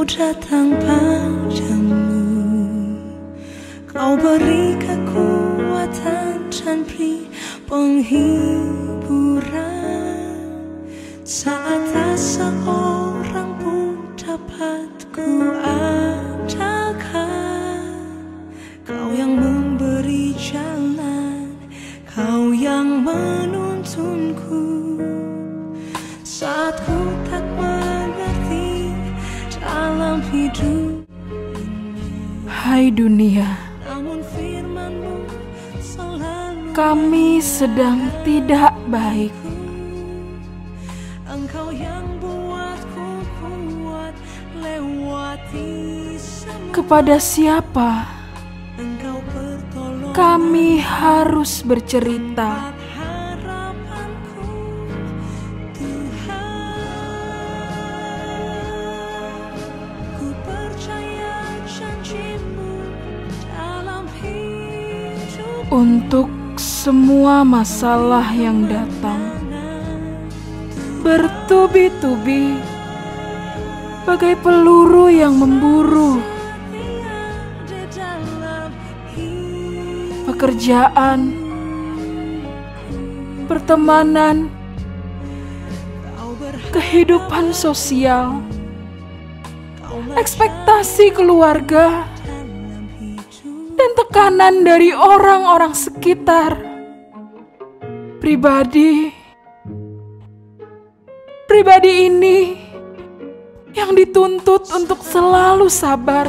datang padamu. Kau beri kekuatan dan beri penghiburan. Saat seorang pun dapat ku andalkan. Kau yang memberi jalan, Kau yang menuntunku. Saat ku tak mengerti dalam hidup ini. Hai dunia, Namun firman-Mu selalu kami sedang tidak baik. Engkau yang buatku kuat lewati semua. Kepada siapa Engkau bertolong kami harus bercerita? harapanku, Tuhan. Ku percaya janji-Mu dalam hidup. Untuk semua masalah yang datang bertubi-tubi bagai peluru yang memburu, pekerjaan, pertemanan, kehidupan sosial, ekspektasi keluarga, dan tekanan dari orang-orang sekitar. Pribadi ini yang dituntut untuk selalu sabar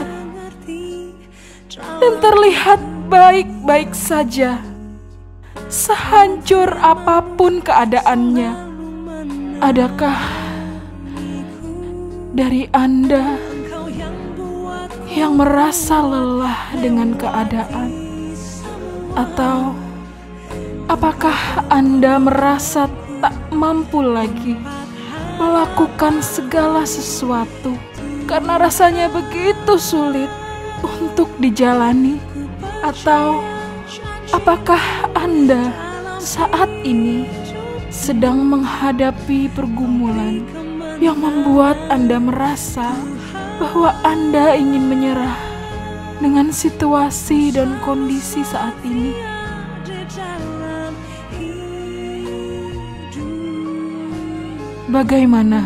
dan terlihat baik-baik saja, sehancur apapun keadaannya. Adakah dari Anda yang merasa lelah dengan keadaan? Atau apakah Anda merasa tak mampu lagi melakukan segala sesuatu karena rasanya begitu sulit untuk dijalani? Atau apakah Anda saat ini sedang menghadapi pergumulan yang membuat Anda merasa bahwa Anda ingin menyerah dengan situasi dan kondisi saat ini? Bagaimana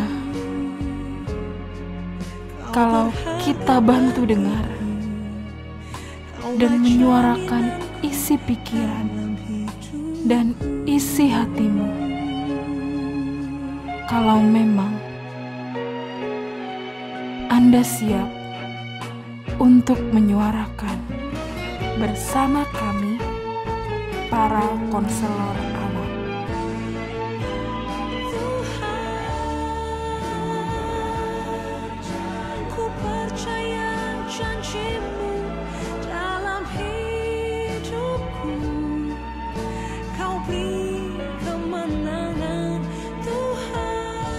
kalau kita bantu dengar dan menyuarakan isi pikiran dan isi hatimu? Kalau memang Anda siap untuk menyuarakan bersama kami, para konselor alam. Ku percaya janji-Mu dalam hidupku. Kau beri kemenangan, Tuhan.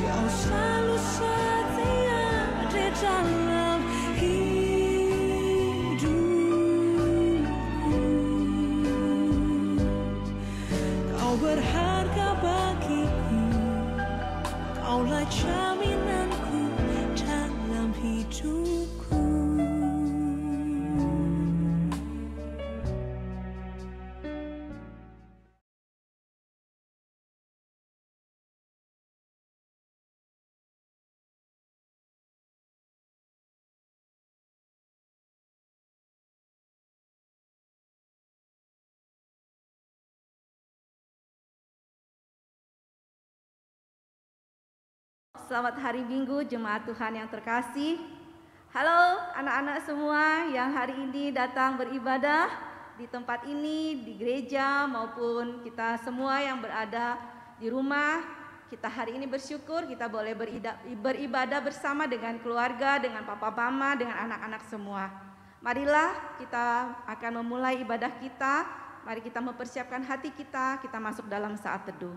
Kau selalu setia di dalam hidupku. Kau berharga bagiku. Kaulah jaminanku dalam hidupku. Selamat hari Minggu Jemaat Tuhan yang terkasih. Halo anak-anak semua yang hari ini datang beribadah di tempat ini, di gereja maupun kita semua yang berada di rumah. Kita hari ini bersyukur kita boleh beribadah bersama dengan keluarga, dengan papa mama, dengan anak-anak semua. Marilah kita akan memulai ibadah kita. Mari kita mempersiapkan hati kita masuk dalam saat teduh.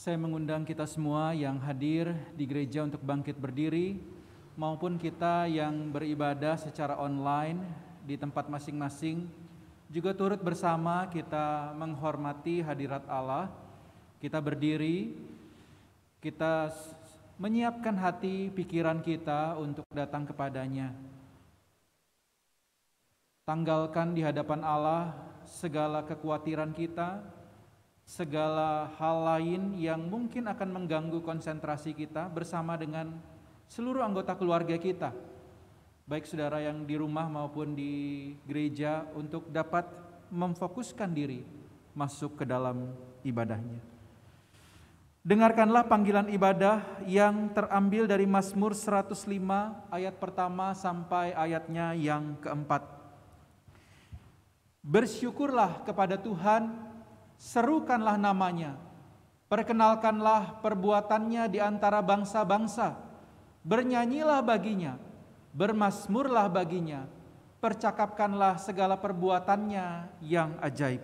Saya mengundang kita semua yang hadir di gereja untuk bangkit berdiri, maupun kita yang beribadah secara online di tempat masing-masing, juga turut bersama kita menghormati hadirat Allah. Kita berdiri, kita menyiapkan hati pikiran kita untuk datang kepadanya. Tanggalkan di hadapan Allah segala kekhawatiran kita, segala hal lain yang mungkin akan mengganggu konsentrasi kita bersama dengan seluruh anggota keluarga kita, baik saudara yang di rumah maupun di gereja, untuk dapat memfokuskan diri masuk ke dalam ibadahnya. Dengarkanlah panggilan ibadah yang terambil dari Mazmur 105 ayat pertama sampai ayatnya yang keempat. Bersyukurlah kepada Tuhan, serukanlah namanya, perkenalkanlah perbuatannya di antara bangsa-bangsa, bernyanyilah baginya, bermazmurlah baginya, percakapkanlah segala perbuatannya yang ajaib.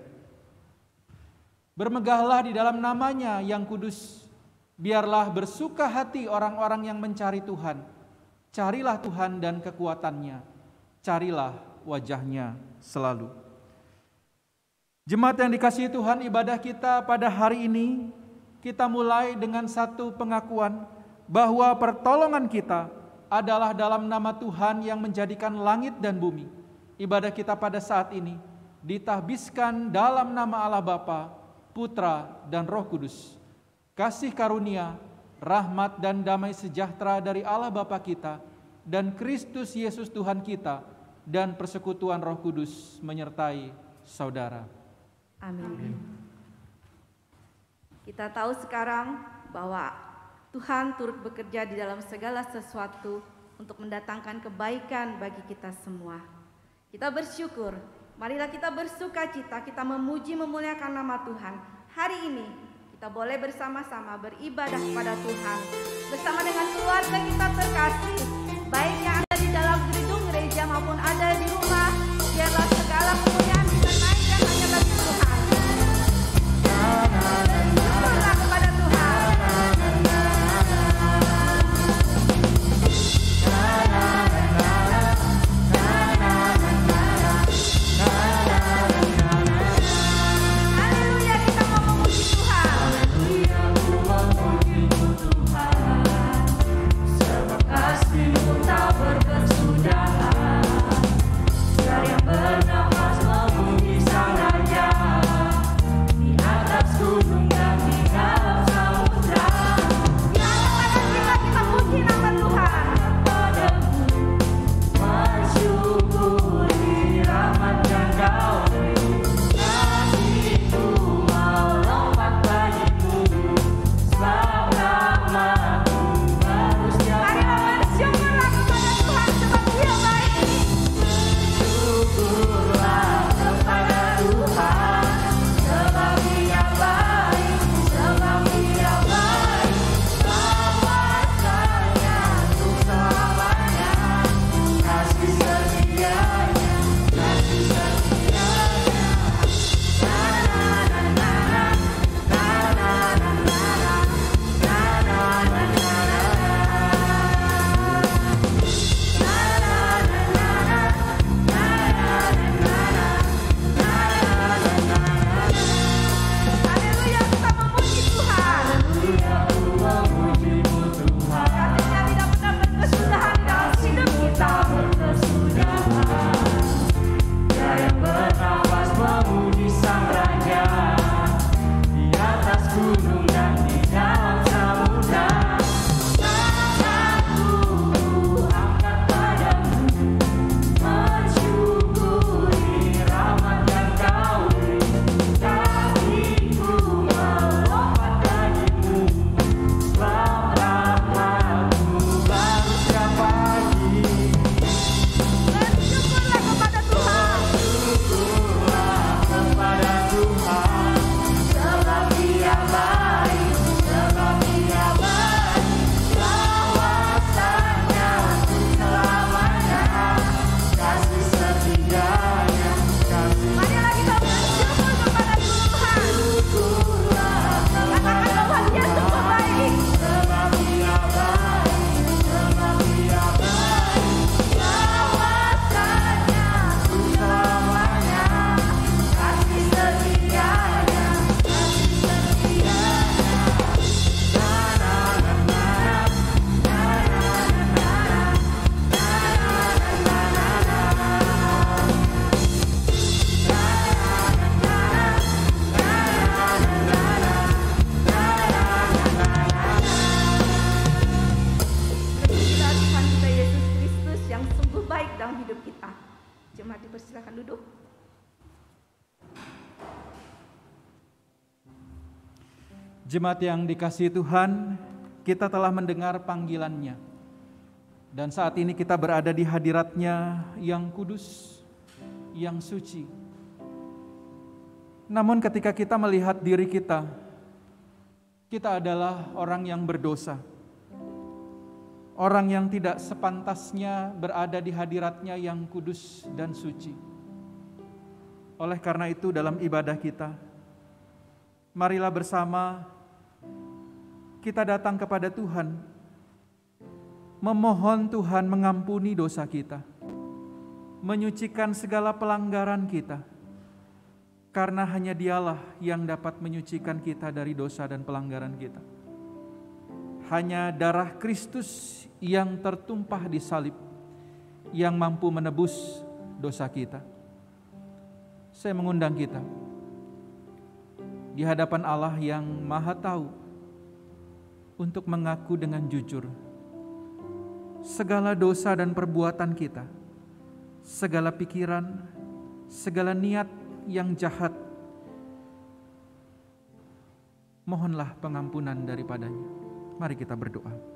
Bermegahlah di dalam namanya yang kudus, biarlah bersuka hati orang-orang yang mencari Tuhan. Carilah Tuhan dan kekuatannya, carilah wajahnya selalu. Jemaat yang dikasihi Tuhan, ibadah kita pada hari ini kita mulai dengan satu pengakuan bahwa pertolongan kita adalah dalam nama Tuhan yang menjadikan langit dan bumi. Ibadah kita pada saat ini ditahbiskan dalam nama Allah Bapa, Putra, dan Roh Kudus. Kasih karunia, rahmat, dan damai sejahtera dari Allah Bapa kita dan Kristus Yesus Tuhan kita dan persekutuan Roh Kudus menyertai saudara. Amin. Kita tahu sekarang bahwa Tuhan turut bekerja di dalam segala sesuatu untuk mendatangkan kebaikan bagi kita semua. Kita bersyukur, marilah kita bersuka cita, kita memuji memuliakan nama Tuhan. Hari ini kita boleh bersama-sama beribadah kepada Tuhan bersama dengan keluarga kita terkasih, baik yang ada di dalam gedung gereja maupun ada di rumah. Biarlah segala kemuliaan disenaikan hanya bagi Tuhan. Bersyukurlah kepada Tuhan. Haleluya, kita mau memuji Tuhan. Sebab kasih dalam hidup kita. Jemaat dipersilakan duduk. Jemaat yang dikasihi Tuhan, kita telah mendengar panggilan-Nya. Dan saat ini kita berada di hadirat-Nya yang kudus, yang suci. Namun ketika kita melihat diri kita adalah orang yang berdosa. Orang yang tidak sepantasnya berada di hadirat-Nya yang kudus dan suci. Oleh karena itu dalam ibadah kita, marilah bersama kita datang kepada Tuhan, memohon Tuhan mengampuni dosa kita, menyucikan segala pelanggaran kita, karena hanya Dialah yang dapat menyucikan kita dari dosa dan pelanggaran kita. Hanya darah Kristus yang tertumpah di salib yang mampu menebus dosa kita. Saya mengundang kita di hadapan Allah yang Maha Tahu untuk mengaku dengan jujur segala dosa dan perbuatan kita, segala pikiran, segala niat yang jahat. Mohonlah pengampunan daripadanya. Mari kita berdoa.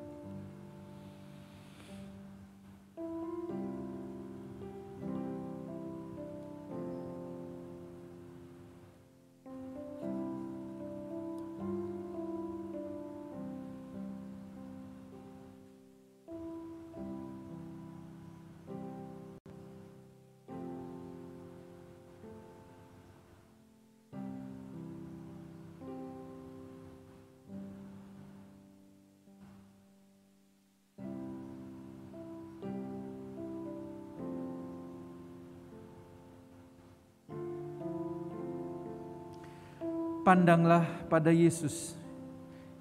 Pandanglah pada Yesus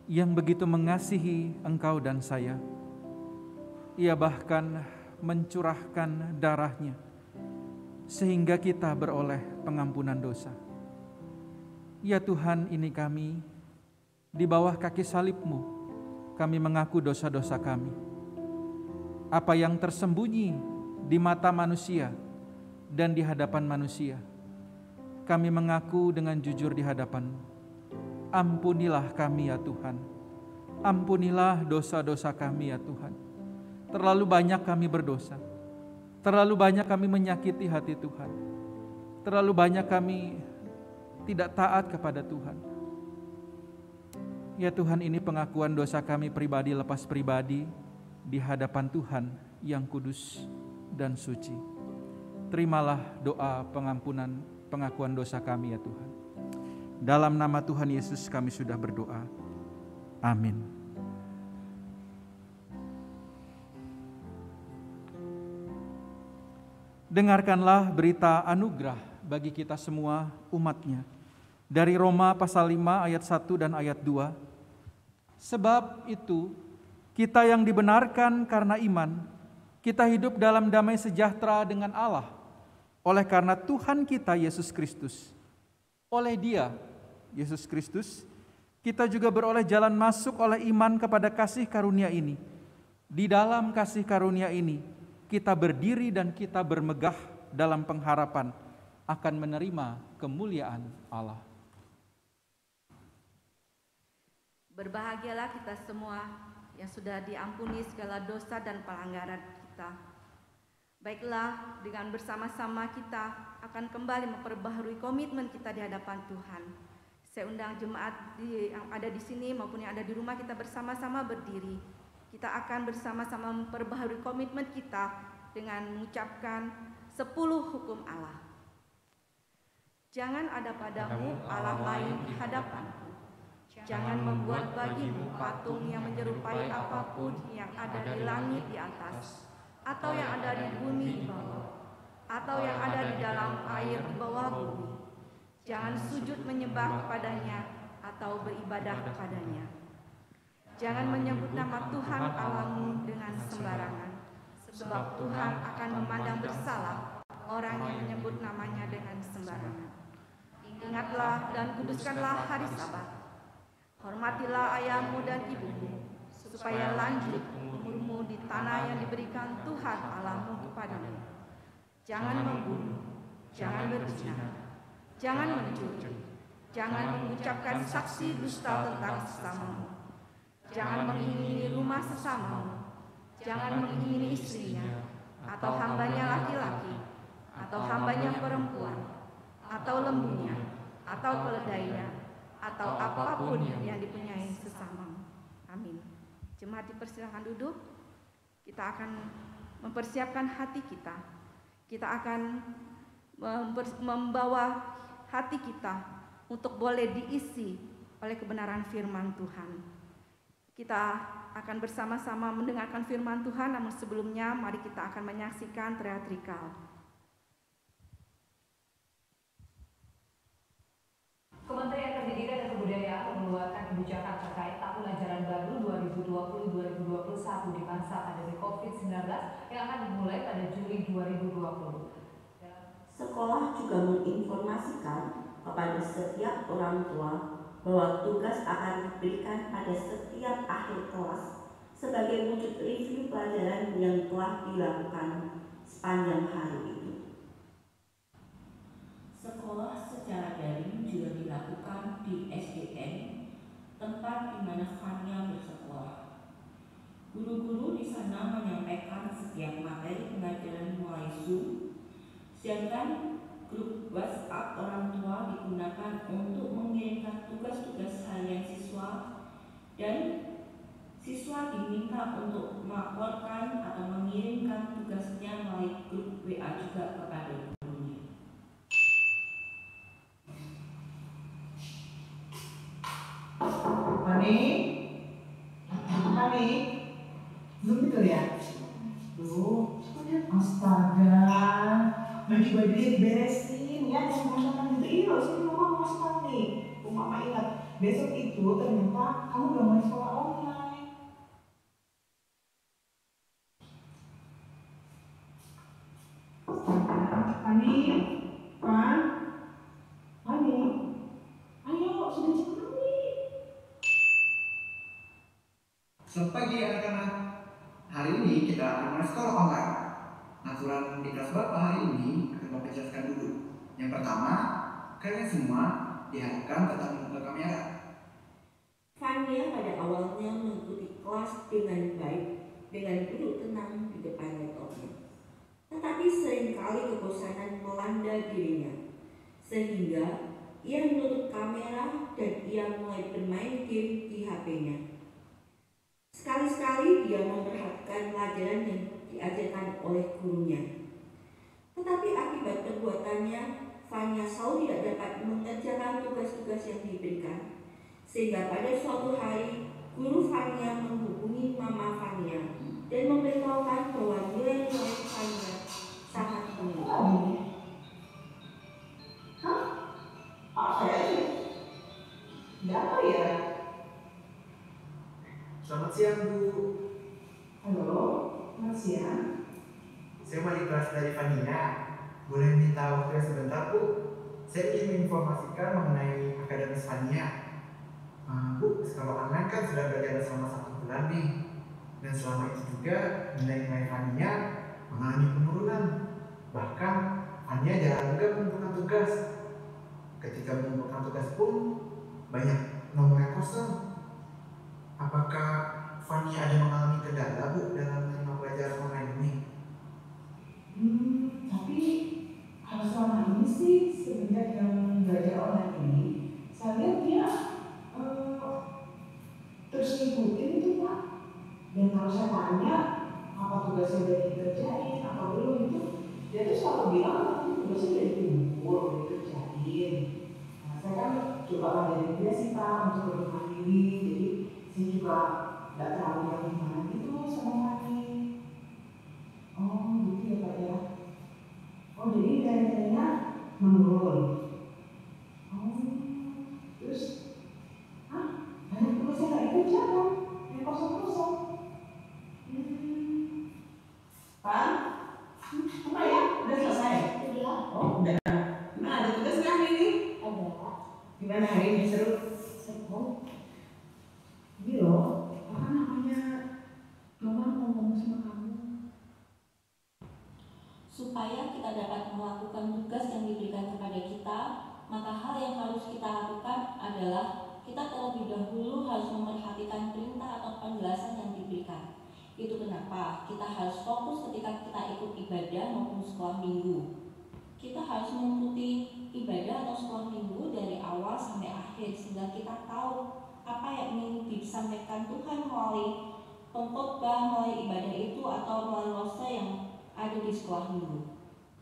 yang begitu mengasihi engkau dan saya. Ia bahkan mencurahkan darahnya sehingga kita beroleh pengampunan dosa. Ya Tuhan, ini kami di bawah kaki salib-Mu, kami mengaku dosa-dosa kami. Apa yang tersembunyi di mata manusia dan di hadapan manusia, kami mengaku dengan jujur di hadapan-Mu. Ampunilah kami ya Tuhan. Ampunilah dosa-dosa kami ya Tuhan. Terlalu banyak kami berdosa. Terlalu banyak kami menyakiti hati Tuhan. Terlalu banyak kami tidak taat kepada Tuhan. Ya Tuhan, ini pengakuan dosa kami pribadi lepas pribadi di hadapan Tuhan yang kudus dan suci. Terimalah doa pengakuan dosa kami ya Tuhan. Dalam nama Tuhan Yesus kami sudah berdoa. Amin. Dengarkanlah berita anugerah bagi kita semua umat-Nya. Dari Roma pasal 5 ayat 1 dan ayat 2. Sebab itu kita yang dibenarkan karena iman, kita hidup dalam damai sejahtera dengan Allah. Oleh karena Tuhan kita Yesus Kristus. Oleh Dia, Yesus Kristus, kita juga beroleh jalan masuk oleh iman kepada kasih karunia ini. Di dalam kasih karunia ini, kita berdiri dan kita bermegah dalam pengharapan akan menerima kemuliaan Allah. Berbahagialah kita semua yang sudah diampuni segala dosa dan pelanggaran kita. Baiklah, dengan bersama-sama kita akan kembali memperbaharui komitmen kita di hadapan Tuhan. Saya undang jemaat yang ada di sini maupun yang ada di rumah, kita bersama-sama berdiri. Kita akan bersama-sama memperbaharui komitmen kita dengan mengucapkan 10 hukum Allah. Jangan ada padamu Allah lain di hadapanku. Jangan membuat bagimu patung yang menyerupai apapun yang ada di langit di atas, atau yang ada di bumi di bawah, atau yang ada di dalam air di bawah bumi. Jangan sujud menyembah kepadanya atau beribadah kepadanya. Jangan menyebut nama Tuhan Allahmu dengan sembarangan, sebab Tuhan akan memandang bersalah orang yang menyebut namanya dengan sembarangan. Ingatlah dan kuduskanlah hari Sabat. Hormatilah ayahmu dan ibumu, supaya lanjut umurmu di tanah yang diberikan Tuhan Allahmu kepadamu. jangan membunuh, jangan berzina, jangan mencuri, jangan mengucapkan saksi dusta tentang sesamamu, jangan mengingini rumah sesamamu, jangan mengingini istrinya, atau hambanya laki-laki, atau hambanya perempuan, atau lembunya, atau keledainya, atau apapun yang dipunyai sesamamu. Amin. Jemaat dipersilakan duduk. Kita akan mempersiapkan hati kita. Kita akan membawa hati kita untuk boleh diisi oleh kebenaran firman Tuhan. Kita akan bersama-sama mendengarkan firman Tuhan, namun sebelumnya mari kita akan menyaksikan teatrikal. Kementerian Pendidikan dan Kebudayaan mengeluarkan kebijakan terkait tahun ajaran baru 2020-2021 di masa pandemi COVID-19 yang akan dimulai pada Juli 2020. Sekolah juga menginformasikan kepada setiap orang tua bahwa tugas akan diberikan pada setiap akhir kelas sebagai wujud review pelajaran yang telah dilakukan sepanjang hari itu. Sekolah secara daring juga dilakukan di SDN, tempat di mana Fania bersekolah. Guru-guru di sana menyampaikan setiap materi pelajaran melalui Zoom, sedangkan grup WhatsApp orang tua digunakan untuk mengirimkan tugas-tugas harian siswa, dan siswa diminta untuk melaporkan atau mengirimkan tugasnya melalui grup WA juga kepada gurunya. Pani, belum betul ya? Tuh, astaga, baju-bajunya diberesin ya, jangan berantakan gitu. Iya, sini mama mau kasih tahu nih. Mama ingat, besok itu ternyata kamu udah mulai sekolah online. Pani, Pani, ayo sudah jam kami. Selamat pagi anak-anak. Hari ini kita akan mulai sekolah online. Aturan di kelas Bapak hari ini akan Bapak jelaskan dulu. Yang pertama, kalian semua diharapkan tetap membuka kamera. Fania pada awalnya mengikuti kelas dengan baik, dengan duduk tenang di depan laptopnya. Tetapi seringkali kebosanan melanda dirinya, sehingga ia menutup kamera dan ia mulai bermain game di HP-nya. Sekali-sekali dia memperhatikan pelajaran yang diajarkan oleh gurunya. Tetapi akibat perbuatannya, Fania selalu tidak dapat mengerjakan tugas-tugas yang diberikan. Sehingga pada suatu hari, guru Fania menghubungi mama Fania dan memberitahukan bahwa nilai-nilai Fania sangat menurun. Hah? Apa ya? Apa ya? Selamat siang, Bu. Halo, selamat siang. Saya wali kelas dari Fania. Boleh minta waktu sebentar, Bu? Saya ingin menginformasikan mengenai akademis Fania. Bu, sekolah online kan sudah berjalan selama 1 bulan nih. Dan selama itu juga nilai-nilai Fania mengalami penurunan. Bahkan Fania jarang juga mengumpulkan tugas. Ketika mengumpulkan tugas pun banyak nomor yang kosong. Apakah Fania ada mengalami kendala, Bu, dalam menerima pelajaran online ini? Tapi kalau selama ini sih semenjak yang belajar online ini, saya lihat dia terus ngikutin itu Pak. Dan kalau saya tanya apa tugasnya udah dikerjain, apa belum itu, dia tuh selalu bilang nanti tugasnya udah dikumpul, udah dikerjain. Nah, saya kan coba ngajarin dia sih Pak untuk lebih mandiri, jadi saya juga nggak terlalu yang gimana gitu sama Fani. Oh gitu ya Pak ya. Oh jadi nilai-nilainya menurun. Oh terus, banyak tugasnya nggak dikerjakan, yang kosong-kosong. Pak, apa ya? Udah selesai? Udah. Oh udah. Gimana, ada tugas nggak hari ini? Ada. Gimana hari ini, seru? Seru. Ini loh, apa namanya? Mama mau Supaya kita dapat melakukan tugas yang diberikan kepada kita, maka hal yang harus kita lakukan adalah kita terlebih dahulu harus memperhatikan perintah atau penjelasan yang diberikan. Itu kenapa kita harus fokus ketika kita ikut ibadah maupun sekolah minggu. Kita harus mengikuti ibadah atau sekolah minggu dari awal sampai akhir, sehingga kita tahu apa yang ingin disampaikan Tuhan melalui pengkhotbah, melalui ibadah itu, atau melalui lose yang ada di sekolah minggu.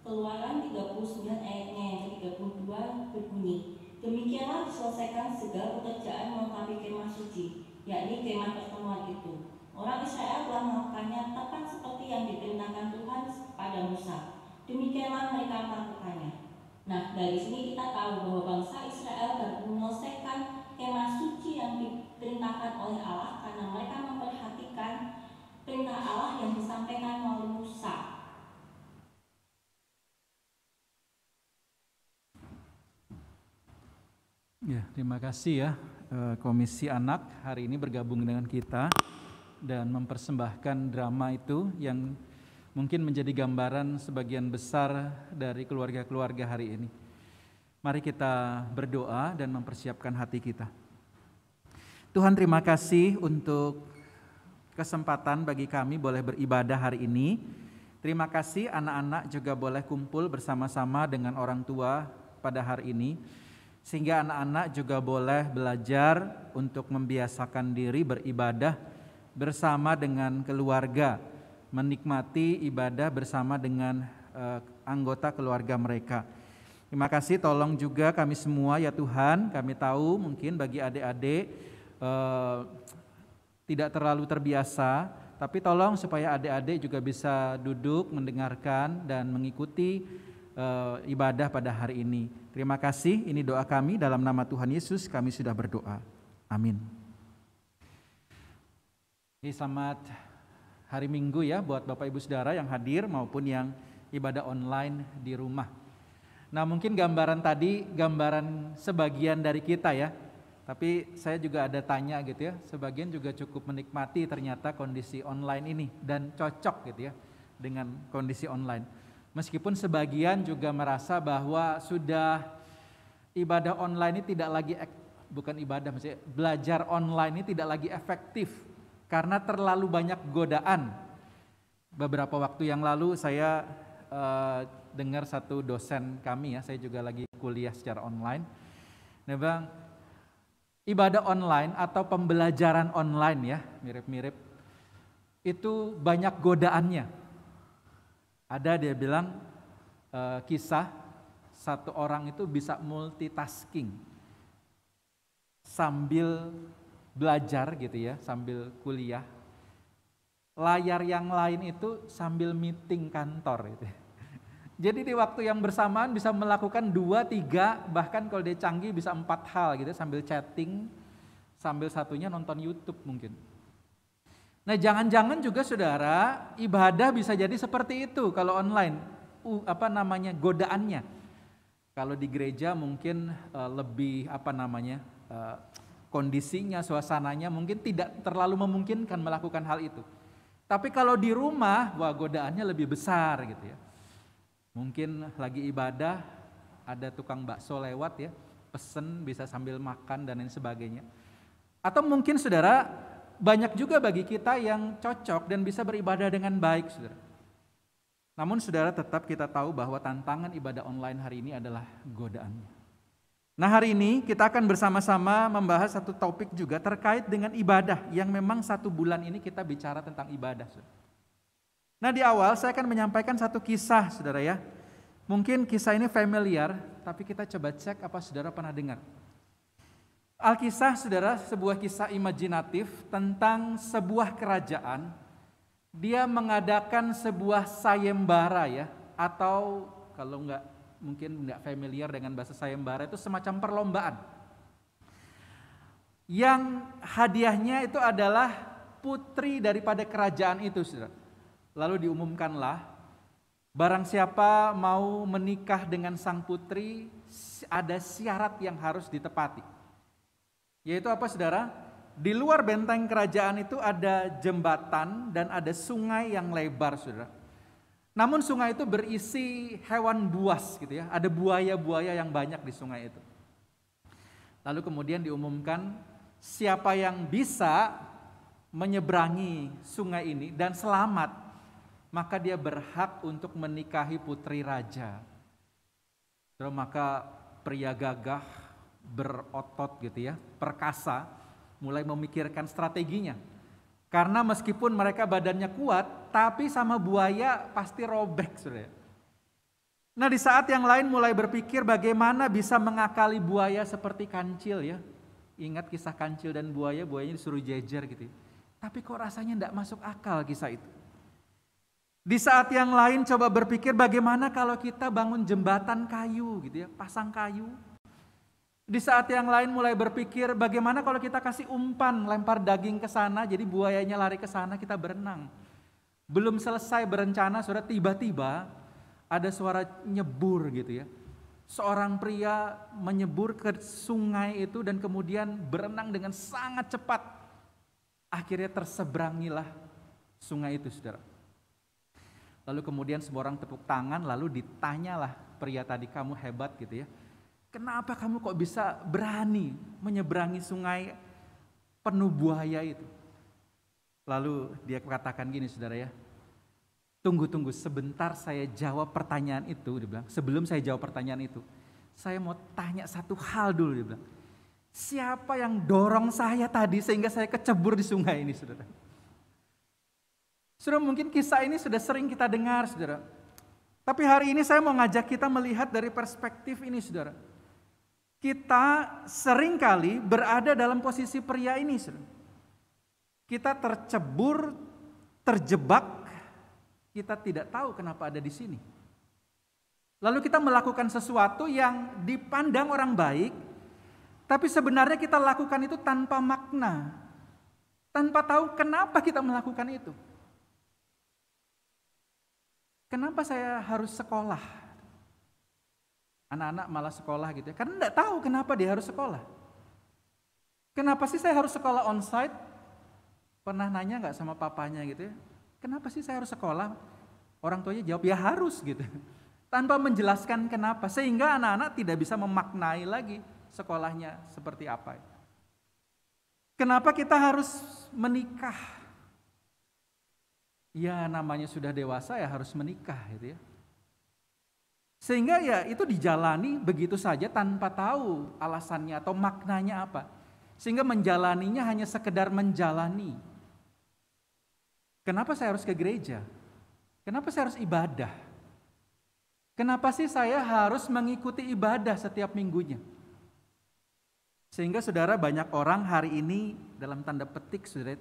Keluaran 39 ayatnya yang ke-32 berbunyi, demikianlah diselesaikan segala pekerjaan melengkapi kemah suci, yakni kemah pertemuan itu. Orang Israel telah melakukannya tepat seperti yang diperintahkan Tuhan pada Musa. Demikianlah mereka melakukannya. Nah, dari sini kita tahu bahwa bangsa Israel dapat menyelesaikan kemah suci yang diperintahkan oleh Allah karena mereka memperhatikan perintah Allah yang disampaikan melalui Musa. Ya, terima kasih ya Komisi Anak hari ini bergabung dengan kita dan mempersembahkan drama itu yang mungkin menjadi gambaran sebagian besar dari keluarga-keluarga hari ini. Mari kita berdoa dan mempersiapkan hati kita. Tuhan, terima kasih untuk kesempatan bagi kami boleh beribadah hari ini. Terima kasih anak-anak juga boleh kumpul bersama-sama dengan orang tua pada hari ini, sehingga anak-anak juga boleh belajar untuk membiasakan diri beribadah bersama dengan keluarga, menikmati ibadah bersama dengan anggota keluarga mereka. Terima kasih, tolong juga kami semua ya Tuhan. Kami tahu mungkin bagi adik-adik tidak terlalu terbiasa, tapi tolong supaya adik-adik juga bisa duduk, mendengarkan dan mengikuti ibadah pada hari ini. Terima kasih, ini doa kami dalam nama Tuhan Yesus kami sudah berdoa. Amin. Selamat hari Minggu ya buat Bapak Ibu Saudara yang hadir maupun yang ibadah online di rumah. Nah, mungkin gambaran tadi gambaran sebagian dari kita ya. Tapi saya juga ada tanya gitu ya. Sebagian juga cukup menikmati ternyata kondisi online ini dan cocok gitu ya dengan kondisi online. Meskipun sebagian juga merasa bahwa sudah ibadah online ini tidak lagi maksudnya belajar online ini tidak lagi efektif karena terlalu banyak godaan. Beberapa waktu yang lalu saya dengar satu dosen kami ya, saya juga lagi kuliah secara online. Nah Bang, ibadah online atau pembelajaran online ya, mirip-mirip, itu banyak godaannya. Ada dia bilang kisah satu orang itu bisa multitasking sambil belajar gitu ya, sambil kuliah. Layar yang lain itu sambil meeting kantor gitu. Jadi di waktu yang bersamaan bisa melakukan 2, 3, bahkan kalau dia canggih bisa 4 hal gitu, sambil chatting, sambil satunya nonton YouTube mungkin. Nah, jangan-jangan juga saudara, ibadah bisa jadi seperti itu kalau online. Godaannya. Kalau di gereja mungkin lebih kondisinya, suasananya mungkin tidak terlalu memungkinkan melakukan hal itu. Tapi kalau di rumah, wah godaannya lebih besar gitu ya. Mungkin lagi ibadah, ada tukang bakso lewat ya, pesen bisa sambil makan dan lain sebagainya. Atau mungkin saudara, banyak juga bagi kita yang cocok dan bisa beribadah dengan baik, saudara. Namun saudara, tetap kita tahu bahwa tantangan ibadah online hari ini adalah godaannya. Nah, hari ini kita akan bersama-sama membahas satu topik juga terkait dengan ibadah yang memang 1 bulan ini kita bicara tentang ibadah, saudara. Nah, di awal saya akan menyampaikan satu kisah, saudara ya. Mungkin kisah ini familiar, tapi kita coba cek apa saudara pernah dengar. Alkisah, saudara, sebuah kisah imajinatif tentang sebuah kerajaan. Dia mengadakan sebuah sayembara ya, atau kalau mungkin nggak familiar dengan bahasa sayembara, itu semacam perlombaan. Yang hadiahnya itu adalah putri daripada kerajaan itu, saudara. Lalu diumumkanlah, barang siapa mau menikah dengan sang putri, ada syarat yang harus ditepati. Yaitu apa saudara? Di luar benteng kerajaan itu ada jembatan dan ada sungai yang lebar, saudara. Namun sungai itu berisi hewan buas gitu ya. Ada buaya-buaya yang banyak di sungai itu. Lalu kemudian diumumkan siapa yang bisa menyeberangi sungai ini dan selamat, maka dia berhak untuk menikahi putri raja. Terus maka pria gagah, berotot gitu ya, perkasa, mulai memikirkan strateginya. Karena meskipun mereka badannya kuat, tapi sama buaya pasti robek, saudara. Nah, di saat yang lain mulai berpikir bagaimana bisa mengakali buaya seperti kancil ya. Ingat kisah kancil dan buaya, buayanya disuruh jejer gitu ya. Tapi kok rasanya tidak masuk akal kisah itu. Di saat yang lain coba berpikir bagaimana kalau kita bangun jembatan kayu gitu ya, pasang kayu. Di saat yang lain mulai berpikir bagaimana kalau kita kasih umpan, lempar daging ke sana, jadi buayanya lari ke sana, kita berenang. Belum selesai berencana, saudara, tiba-tiba ada suara nyebur gitu ya. Seorang pria menyebur ke sungai itu dan kemudian berenang dengan sangat cepat. Akhirnya terseberangilah sungai itu, saudara. Lalu kemudian semua orang tepuk tangan, lalu ditanyalah pria tadi, kamu hebat gitu ya. Kenapa kamu kok bisa berani menyeberangi sungai penuh buaya itu? Lalu dia katakan gini, saudara ya. Tunggu sebentar saya jawab pertanyaan itu, dia bilang. Sebelum saya jawab pertanyaan itu, saya mau tanya satu hal dulu, dia bilang. Siapa yang dorong saya tadi sehingga saya kecebur di sungai ini, saudara? Saudara, mungkin kisah ini sudah sering kita dengar, saudara. Tapi hari ini saya mau ngajak kita melihat dari perspektif ini, saudara. Kita seringkali berada dalam posisi pria ini, saudara. Kita tercebur, terjebak, kita tidak tahu kenapa ada di sini. Lalu kita melakukan sesuatu yang dipandang orang baik, tapi sebenarnya kita lakukan itu tanpa makna, tanpa tahu kenapa kita melakukan itu. Kenapa saya harus sekolah? Anak-anak malah sekolah gitu ya, karena enggak tahu kenapa dia harus sekolah. Kenapa sih saya harus sekolah onsite? Pernah nanya enggak sama papanya gitu ya, kenapa sih saya harus sekolah? Orang tuanya jawab, ya harus gitu. Tanpa menjelaskan kenapa, sehingga anak-anak tidak bisa memaknai lagi sekolahnya seperti apa. Kenapa kita harus menikah? Ya namanya sudah dewasa ya harus menikah gitu ya. Sehingga ya itu dijalani begitu saja tanpa tahu alasannya atau maknanya apa. Sehingga menjalaninya hanya sekedar menjalani. Kenapa saya harus ke gereja? Kenapa saya harus ibadah? Kenapa sih saya harus mengikuti ibadah setiap minggunya? Sehingga saudara, banyak orang hari ini dalam tanda petik saudara,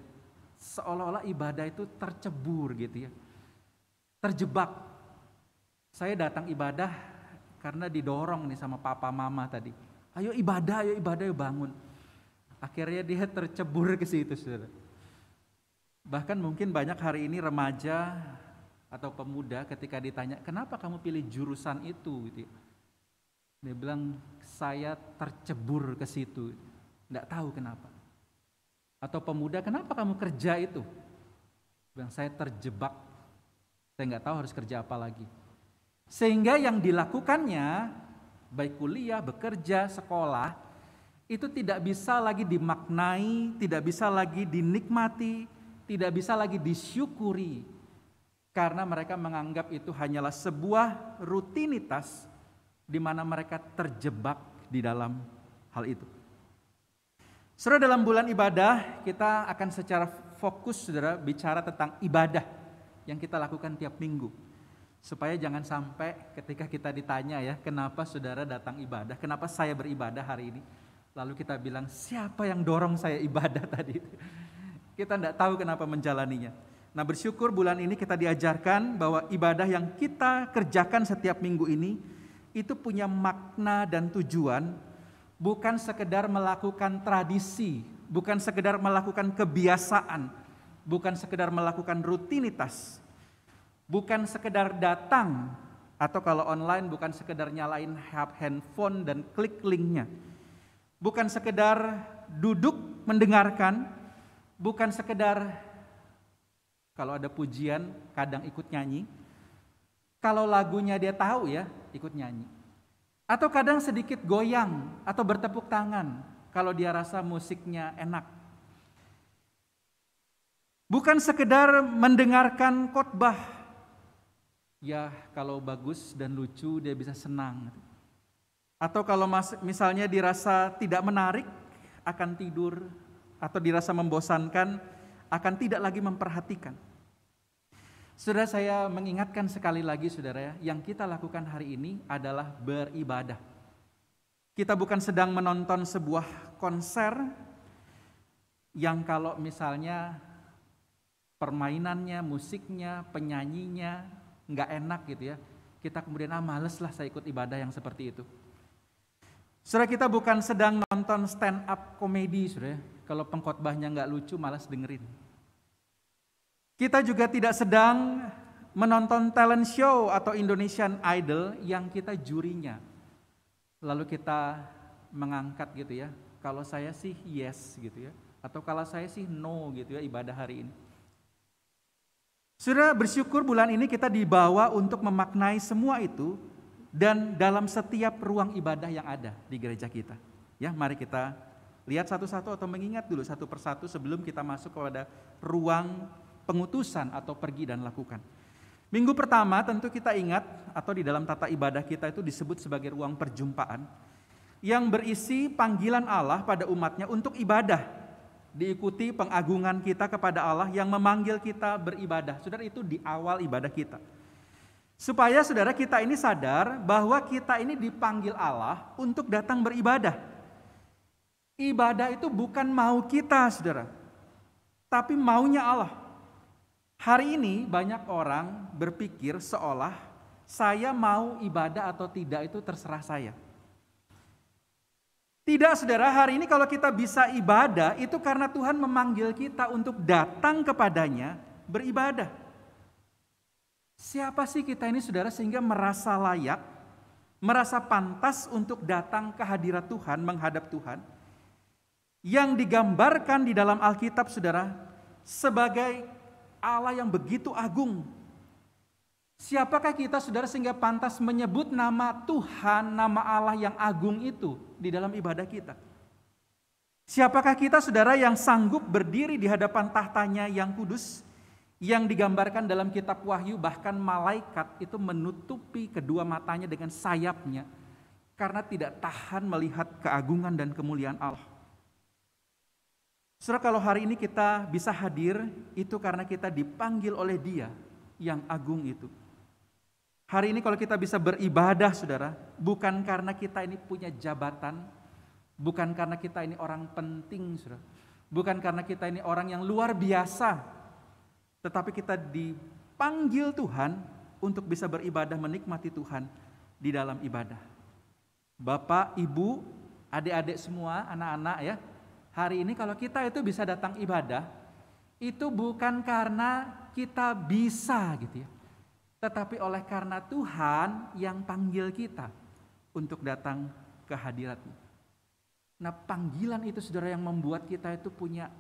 seolah-olah ibadah itu tercebur gitu ya. Terjebak. Saya datang ibadah karena didorong nih sama papa mama tadi. Ayo ibadah, yuk bangun. Akhirnya dia tercebur ke situ, saudara. Bahkan mungkin banyak hari ini remaja atau pemuda ketika ditanya, kenapa kamu pilih jurusan itu? Gitu. Dia bilang, saya tercebur ke situ. Nggak tahu kenapa. Atau pemuda, kenapa kamu kerja itu? Dia bilang, saya terjebak. Saya nggak tahu harus kerja apa lagi. Sehingga yang dilakukannya, baik kuliah, bekerja, sekolah, itu tidak bisa lagi dimaknai, tidak bisa lagi dinikmati, tidak bisa lagi disyukuri. Karena mereka menganggap itu hanyalah sebuah rutinitas di mana mereka terjebak di dalam hal itu. Saudara, dalam bulan ibadah kita akan secara fokus, saudara, bicara tentang ibadah yang kita lakukan tiap minggu. Supaya jangan sampai ketika kita ditanya ya, kenapa saudara datang ibadah, kenapa saya beribadah hari ini, lalu kita bilang, siapa yang dorong saya ibadah tadi? Kita tidak tahu kenapa menjalaninya. Nah, bersyukur bulan ini kita diajarkan bahwa ibadah yang kita kerjakan setiap minggu ini itu punya makna dan tujuan, bukan sekedar melakukan tradisi, bukan sekedar melakukan kebiasaan, bukan sekedar melakukan rutinitas, bukan sekedar datang, atau kalau online bukan sekedar nyalain handphone dan klik linknya, bukan sekedar duduk mendengarkan, bukan sekedar kalau ada pujian kadang ikut nyanyi, kalau lagunya dia tahu ya, ikut nyanyi. Atau kadang sedikit goyang atau bertepuk tangan kalau dia rasa musiknya enak. Bukan sekedar mendengarkan khotbah. Ya, kalau bagus dan lucu dia bisa senang. Atau kalau misalnya dirasa tidak menarik, akan tidur. Atau dirasa membosankan, akan tidak lagi memperhatikan. Saudara, saya mengingatkan sekali lagi saudara ya, yang kita lakukan hari ini adalah beribadah. Kita bukan sedang menonton sebuah konser yang kalau misalnya permainannya, musiknya, penyanyinya nggak enak gitu ya, kita kemudian males lah saya ikut ibadah yang seperti itu. Saudara, kita bukan sedang nonton stand up komedi saudara, kalau pengkhotbahnya nggak lucu malas dengerin. Kita juga tidak sedang menonton talent show atau Indonesian Idol yang kita jurinya. Lalu kita mengangkat gitu ya, kalau saya sih yes gitu ya, atau kalau saya sih no gitu ya ibadah hari ini. Saudara, bersyukur bulan ini kita dibawa untuk memaknai semua itu dan dalam setiap ruang ibadah yang ada di gereja kita. Ya, mari kita lihat satu-satu atau mengingat dulu satu persatu sebelum kita masuk kepada ruang pengutusan atau pergi dan lakukan. Minggu pertama tentu kita ingat atau di dalam tata ibadah kita itu disebut sebagai ruang perjumpaan yang berisi panggilan Allah pada umatnya untuk ibadah, diikuti pengagungan kita kepada Allah yang memanggil kita beribadah. Saudara, itu di awal ibadah kita. Supaya saudara kita ini sadar bahwa kita ini dipanggil Allah untuk datang beribadah. Ibadah itu bukan mau kita saudara, tapi maunya Allah. Hari ini banyak orang berpikir seolah saya mau ibadah atau tidak itu terserah saya. Tidak saudara, hari ini kalau kita bisa ibadah itu karena Tuhan memanggil kita untuk datang kepadanya beribadah. Siapa sih kita ini saudara sehingga merasa layak, merasa pantas untuk datang ke hadirat Tuhan, menghadap Tuhan. Yang digambarkan di dalam Alkitab saudara sebagai Allah yang begitu agung. Siapakah kita saudara sehingga pantas menyebut nama Tuhan, nama Allah yang agung itu di dalam ibadah kita? Siapakah kita saudara yang sanggup berdiri di hadapan tahtanya yang kudus, yang digambarkan dalam kitab Wahyu bahkan malaikat itu menutupi kedua matanya dengan sayapnya karena tidak tahan melihat keagungan dan kemuliaan Allah. Saudara, kalau hari ini kita bisa hadir, itu karena kita dipanggil oleh Dia yang agung itu. Hari ini kalau kita bisa beribadah, saudara, bukan karena kita ini punya jabatan, bukan karena kita ini orang penting, saudara, bukan karena kita ini orang yang luar biasa, tetapi kita dipanggil Tuhan untuk bisa beribadah, menikmati Tuhan di dalam ibadah. Bapak, Ibu, adik-adik semua, anak-anak ya, hari ini kalau kita itu bisa datang ibadah, itu bukan karena kita bisa gitu ya, tetapi oleh karena Tuhan yang panggil kita untuk datang ke hadirat-Nya. Nah, panggilan itu saudara yang membuat kita itu punya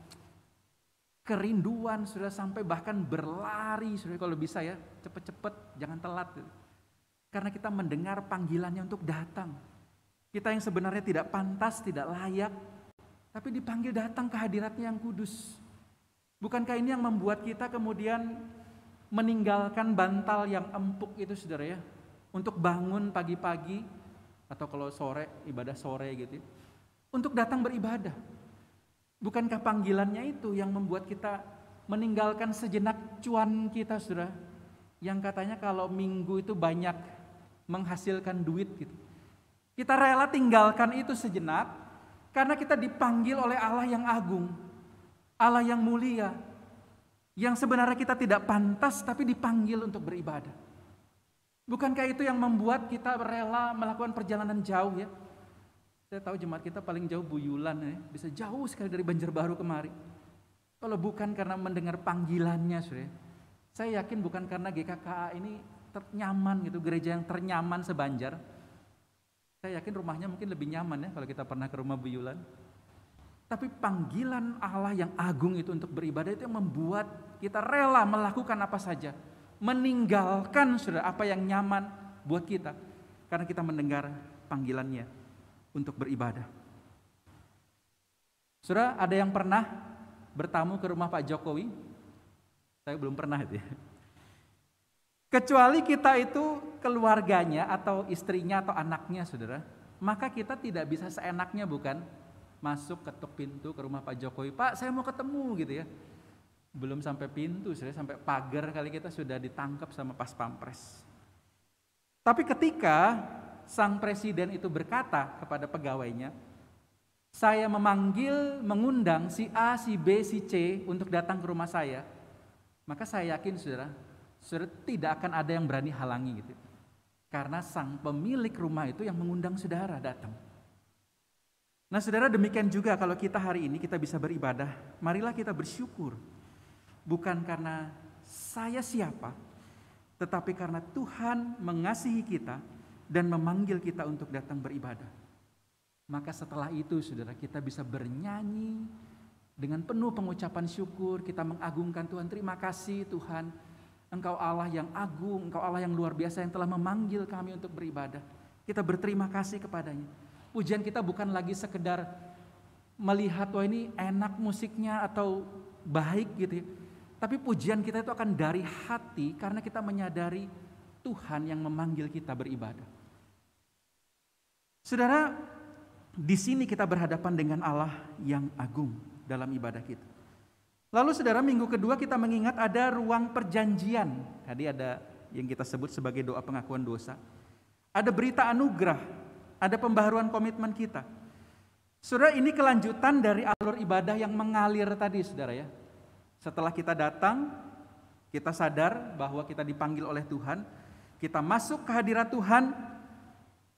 kerinduan saudara sampai bahkan berlari saudara kalau bisa ya, cepet-cepet jangan telat gitu. Karena kita mendengar panggilannya untuk datang. Kita yang sebenarnya tidak pantas, tidak layak, tapi dipanggil datang ke hadirat-Nya yang kudus. Bukankah ini yang membuat kita kemudian meninggalkan bantal yang empuk itu saudara ya, untuk bangun pagi-pagi atau kalau sore, ibadah sore gitu ya, untuk datang beribadah. Bukankah panggilannya itu yang membuat kita meninggalkan sejenak cuan kita saudara, yang katanya kalau minggu itu banyak menghasilkan duit gitu. Kita rela tinggalkan itu sejenak karena kita dipanggil oleh Allah yang agung, Allah yang mulia, yang sebenarnya kita tidak pantas tapi dipanggil untuk beribadah. Bukankah itu yang membuat kita rela melakukan perjalanan jauh ya? Saya tahu jemaat kita paling jauh Buyulan ya, bisa jauh sekali dari Banjarbaru kemari. Kalau bukan karena mendengar panggilannya saudara, saya yakin bukan karena GKKA ini ternyaman gitu, gereja yang ternyaman seBanjar. Saya yakin rumahnya mungkin lebih nyaman ya kalau kita pernah ke rumah Buyulan. Tapi panggilan Allah yang agung itu untuk beribadah itu yang membuat kita rela melakukan apa saja meninggalkan saudara apa yang nyaman buat kita, karena kita mendengar panggilannya untuk beribadah. Saudara, ada yang pernah bertamu ke rumah Pak Jokowi? Saya belum pernah itu ya. Kecuali kita itu keluarganya atau istrinya atau anaknya saudara, maka kita tidak bisa seenaknya bukan masuk ketuk pintu ke rumah Pak Jokowi. Pak, saya mau ketemu gitu ya. Belum sampai pintu, sampai pagar kali kita sudah ditangkap sama pas pampres. Tapi ketika sang presiden itu berkata kepada pegawainya, saya mengundang si A, si B, si C untuk datang ke rumah saya, maka saya yakin saudara tidak akan ada yang berani halangi gitu. Karena sang pemilik rumah itu yang mengundang saudara datang. Nah saudara, demikian juga kalau kita hari ini kita bisa beribadah, marilah kita bersyukur. Bukan karena saya siapa, tetapi karena Tuhan mengasihi kita dan memanggil kita untuk datang beribadah. Maka setelah itu saudara, kita bisa bernyanyi dengan penuh pengucapan syukur, kita mengagungkan Tuhan. Terima kasih Tuhan, Engkau Allah yang agung, Engkau Allah yang luar biasa yang telah memanggil kami untuk beribadah. Kita berterima kasih kepadanya. Pujian kita bukan lagi sekedar melihat wah ini enak musiknya atau baik gitu ya. Tapi pujian kita itu akan dari hati karena kita menyadari Tuhan yang memanggil kita beribadah. Saudara, di sini kita berhadapan dengan Allah yang agung dalam ibadah kita. Lalu saudara, minggu kedua kita mengingat ada ruang perjanjian. Tadi ada yang kita sebut sebagai doa pengakuan dosa. Ada berita anugerah, ada pembaharuan komitmen kita. Saudara, ini kelanjutan dari alur ibadah yang mengalir tadi saudara ya. Setelah kita datang, kita sadar bahwa kita dipanggil oleh Tuhan, kita masuk ke hadirat Tuhan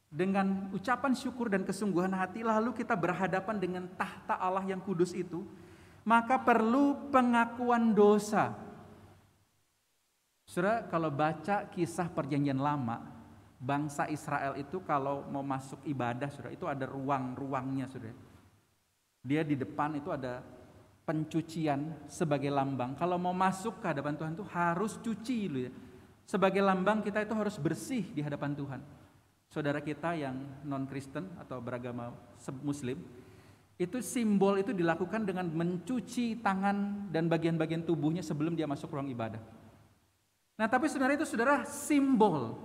dengan ucapan syukur dan kesungguhan hati, lalu kita berhadapan dengan tahta Allah yang kudus itu, maka perlu pengakuan dosa. Saudara, kalau baca kisah perjanjian lama, bangsa Israel itu kalau mau masuk ibadah, saudara, itu ada ruang-ruangnya, saudara. Dia di depan itu ada pencucian sebagai lambang. Kalau mau masuk ke hadapan Tuhan itu harus cuci dulu ya. Sebagai lambang kita itu harus bersih di hadapan Tuhan. Saudara kita yang non-Kristen atau beragama Muslim, itu simbol itu dilakukan dengan mencuci tangan dan bagian-bagian tubuhnya sebelum dia masuk ruang ibadah. Nah, tapi sebenarnya itu saudara simbol.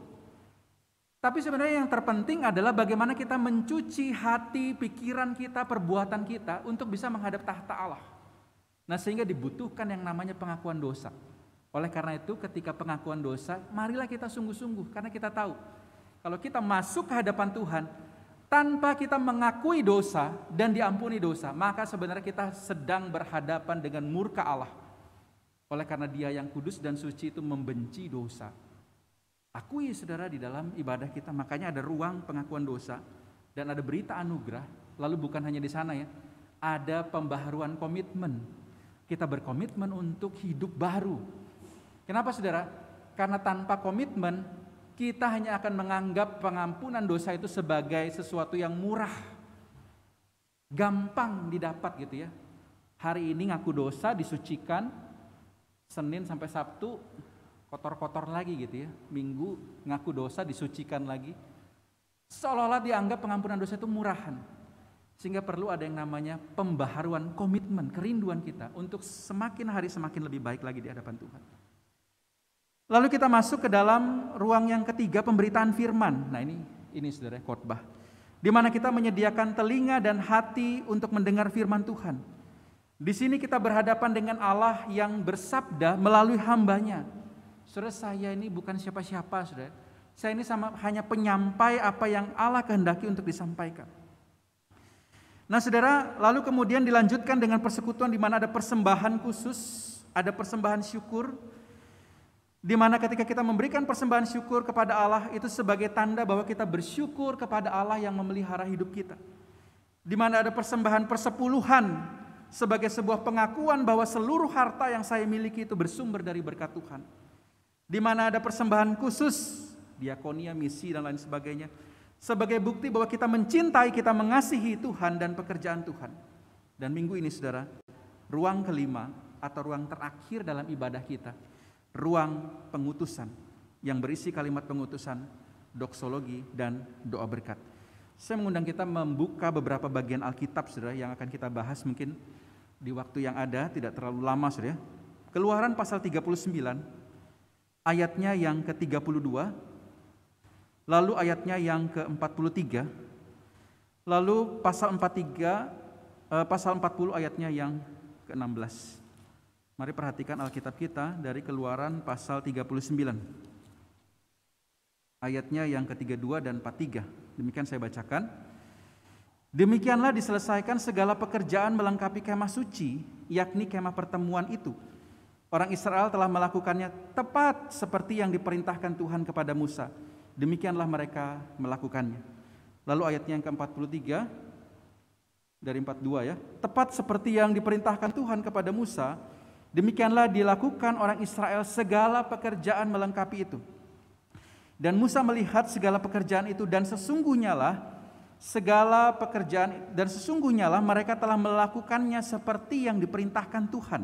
Tapi sebenarnya yang terpenting adalah bagaimana kita mencuci hati, pikiran kita, perbuatan kita untuk bisa menghadap tahta Allah. Nah, sehingga dibutuhkan yang namanya pengakuan dosa. Oleh karena itu ketika pengakuan dosa, marilah kita sungguh-sungguh karena kita tahu kalau kita masuk ke hadapan Tuhan tanpa kita mengakui dosa dan diampuni dosa, maka sebenarnya kita sedang berhadapan dengan murka Allah. Oleh karena Dia yang kudus dan suci itu membenci dosa. Akui saudara di dalam ibadah kita, makanya ada ruang pengakuan dosa dan ada berita anugerah. Lalu bukan hanya di sana ya, ada pembaharuan komitmen. Kita berkomitmen untuk hidup baru. Kenapa saudara? Karena tanpa komitmen kita hanya akan menganggap pengampunan dosa itu sebagai sesuatu yang murah, gampang didapat gitu ya. Hari ini ngaku dosa disucikan, Senin sampai Sabtu kotor-kotor lagi gitu ya. Minggu ngaku dosa disucikan lagi. Seolah-olah dianggap pengampunan dosa itu murahan. Sehingga perlu ada yang namanya pembaharuan komitmen, kerinduan kita untuk semakin hari semakin lebih baik lagi di hadapan Tuhan. Lalu kita masuk ke dalam ruang yang ketiga, pemberitaan firman. Nah ini saudara, khotbah. Di mana kita menyediakan telinga dan hati untuk mendengar firman Tuhan. Di sini kita berhadapan dengan Allah yang bersabda melalui hambanya. Saudara, saya ini bukan siapa-siapa, saudara. Saya ini hanya penyampai apa yang Allah kehendaki untuk disampaikan. Nah saudara, lalu kemudian dilanjutkan dengan persekutuan di mana ada persembahan khusus, ada persembahan syukur. Di mana ketika kita memberikan persembahan syukur kepada Allah itu sebagai tanda bahwa kita bersyukur kepada Allah yang memelihara hidup kita. Di mana ada persembahan persepuluhan sebagai sebuah pengakuan bahwa seluruh harta yang saya miliki itu bersumber dari berkat Tuhan. Di mana ada persembahan khusus, diakonia, misi dan lain sebagainya, sebagai bukti bahwa kita mencintai, kita mengasihi Tuhan dan pekerjaan Tuhan. Dan minggu ini saudara, ruang kelima atau ruang terakhir dalam ibadah kita, ruang pengutusan yang berisi kalimat pengutusan, doksologi, dan doa berkat. Saya mengundang kita membuka beberapa bagian Alkitab, saudara, yang akan kita bahas mungkin di waktu yang ada, tidak terlalu lama, saudara. Keluaran pasal 39, ayatnya yang ke-32, lalu ayatnya yang ke-43, lalu pasal 40 ayatnya yang ke-16. Mari perhatikan Alkitab kita dari Keluaran pasal 39. Ayatnya yang ke-32 dan 43. Demikian saya bacakan. Demikianlah diselesaikan segala pekerjaan melengkapi kemah suci, yakni kemah pertemuan itu. Orang Israel telah melakukannya tepat seperti yang diperintahkan Tuhan kepada Musa. Demikianlah mereka melakukannya. Lalu ayatnya yang ke-43 dari 42 ya. Tepat seperti yang diperintahkan Tuhan kepada Musa, demikianlah dilakukan orang Israel segala pekerjaan melengkapi itu. Dan Musa melihat segala pekerjaan itu dan sesungguhnya lah mereka telah melakukannya seperti yang diperintahkan Tuhan.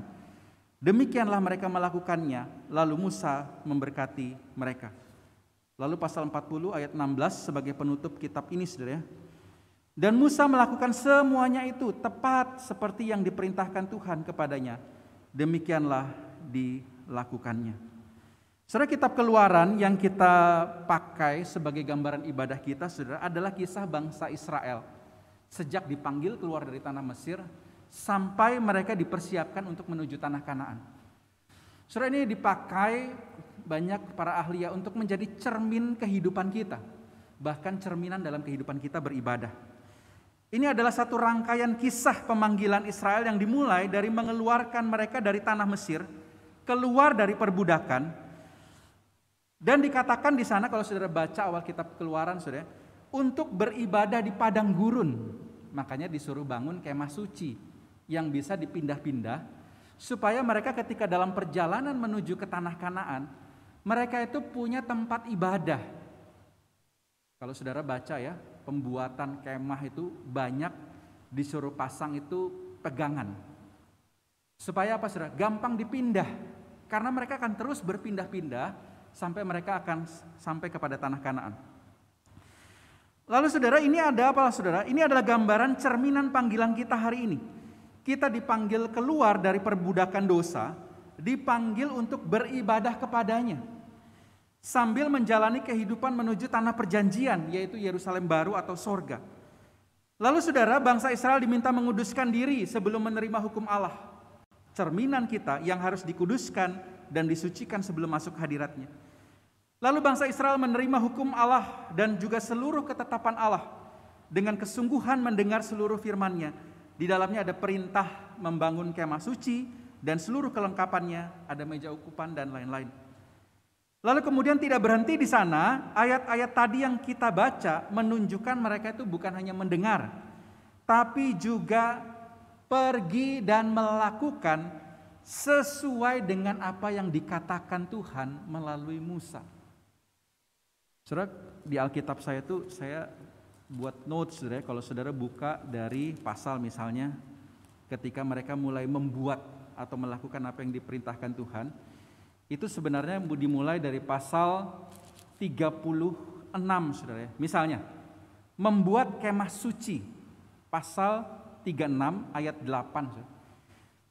Demikianlah mereka melakukannya, lalu Musa memberkati mereka. Lalu pasal 40 ayat 16 sebagai penutup kitab ini, saudara ya. Dan Musa melakukan semuanya itu tepat seperti yang diperintahkan Tuhan kepadanya. Demikianlah dilakukannya. Saudara, kitab Keluaran yang kita pakai sebagai gambaran ibadah kita, saudara, adalah kisah bangsa Israel sejak dipanggil keluar dari tanah Mesir sampai mereka dipersiapkan untuk menuju tanah Kanaan. Saudara, ini dipakai banyak para ahli ya untuk menjadi cermin kehidupan kita, bahkan cerminan dalam kehidupan kita beribadah. Ini adalah satu rangkaian kisah pemanggilan Israel yang dimulai dari mengeluarkan mereka dari tanah Mesir, keluar dari perbudakan, dan dikatakan di sana kalau saudara baca awal kitab Keluaran, saudara, untuk beribadah di padang gurun. Makanya disuruh bangun kemah suci yang bisa dipindah-pindah supaya mereka ketika dalam perjalanan menuju ke tanah Kanaan, mereka itu punya tempat ibadah. Kalau saudara baca ya, pembuatan kemah itu banyak disuruh pasang itu pegangan. Supaya apa, saudara? Gampang dipindah. Karena mereka akan terus berpindah-pindah sampai mereka akan sampai kepada tanah Kanaan. Lalu saudara, ini ada apa, saudara? Ini adalah gambaran cerminan panggilan kita hari ini. Kita dipanggil keluar dari perbudakan dosa, dipanggil untuk beribadah kepadanya, sambil menjalani kehidupan menuju tanah perjanjian, yaitu Yerusalem baru atau sorga. Lalu saudara, bangsa Israel diminta menguduskan diri sebelum menerima hukum Allah. Cerminan kita yang harus dikuduskan dan disucikan sebelum masuk hadiratnya. Lalu bangsa Israel menerima hukum Allah dan juga seluruh ketetapan Allah dengan kesungguhan mendengar seluruh firman-Nya. Di dalamnya ada perintah membangun kemah suci dan seluruh kelengkapannya, ada meja ukupan dan lain-lain. Lalu kemudian tidak berhenti di sana, ayat-ayat tadi yang kita baca menunjukkan mereka itu bukan hanya mendengar, tapi juga pergi dan melakukan sesuai dengan apa yang dikatakan Tuhan melalui Musa. Saudara, di Alkitab saya tuh saya buat notes, saudara. Kalau saudara buka dari pasal misalnya, ketika mereka mulai membuat atau melakukan apa yang diperintahkan Tuhan, itu sebenarnya dimulai dari pasal 36, saudara. Misalnya, membuat kemah suci, pasal 36 ayat 8, saudara.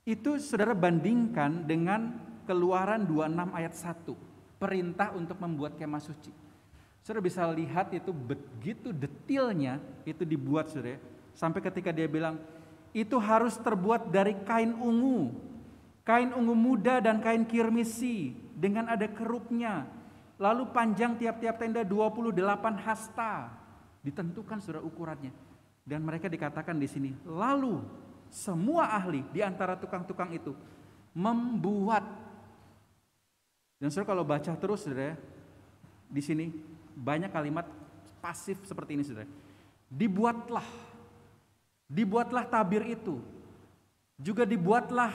Itu saudara bandingkan dengan Keluaran 26 ayat 1, perintah untuk membuat kemah suci. Saudara bisa lihat itu begitu detailnya itu dibuat, saudara. Sampai ketika dia bilang, itu harus terbuat dari kain ungu muda dan kain kirmisi dengan ada kerupnya. Lalu panjang tiap-tiap tenda 28 hasta. Ditentukan saudara ukurannya. Dan mereka dikatakan di sini, lalu semua ahli di antara tukang-tukang itu membuat. Dan saudara kalau baca terus, saudara, di sini banyak kalimat pasif seperti ini, saudara. Dibuatlah tabir itu. Juga dibuatlah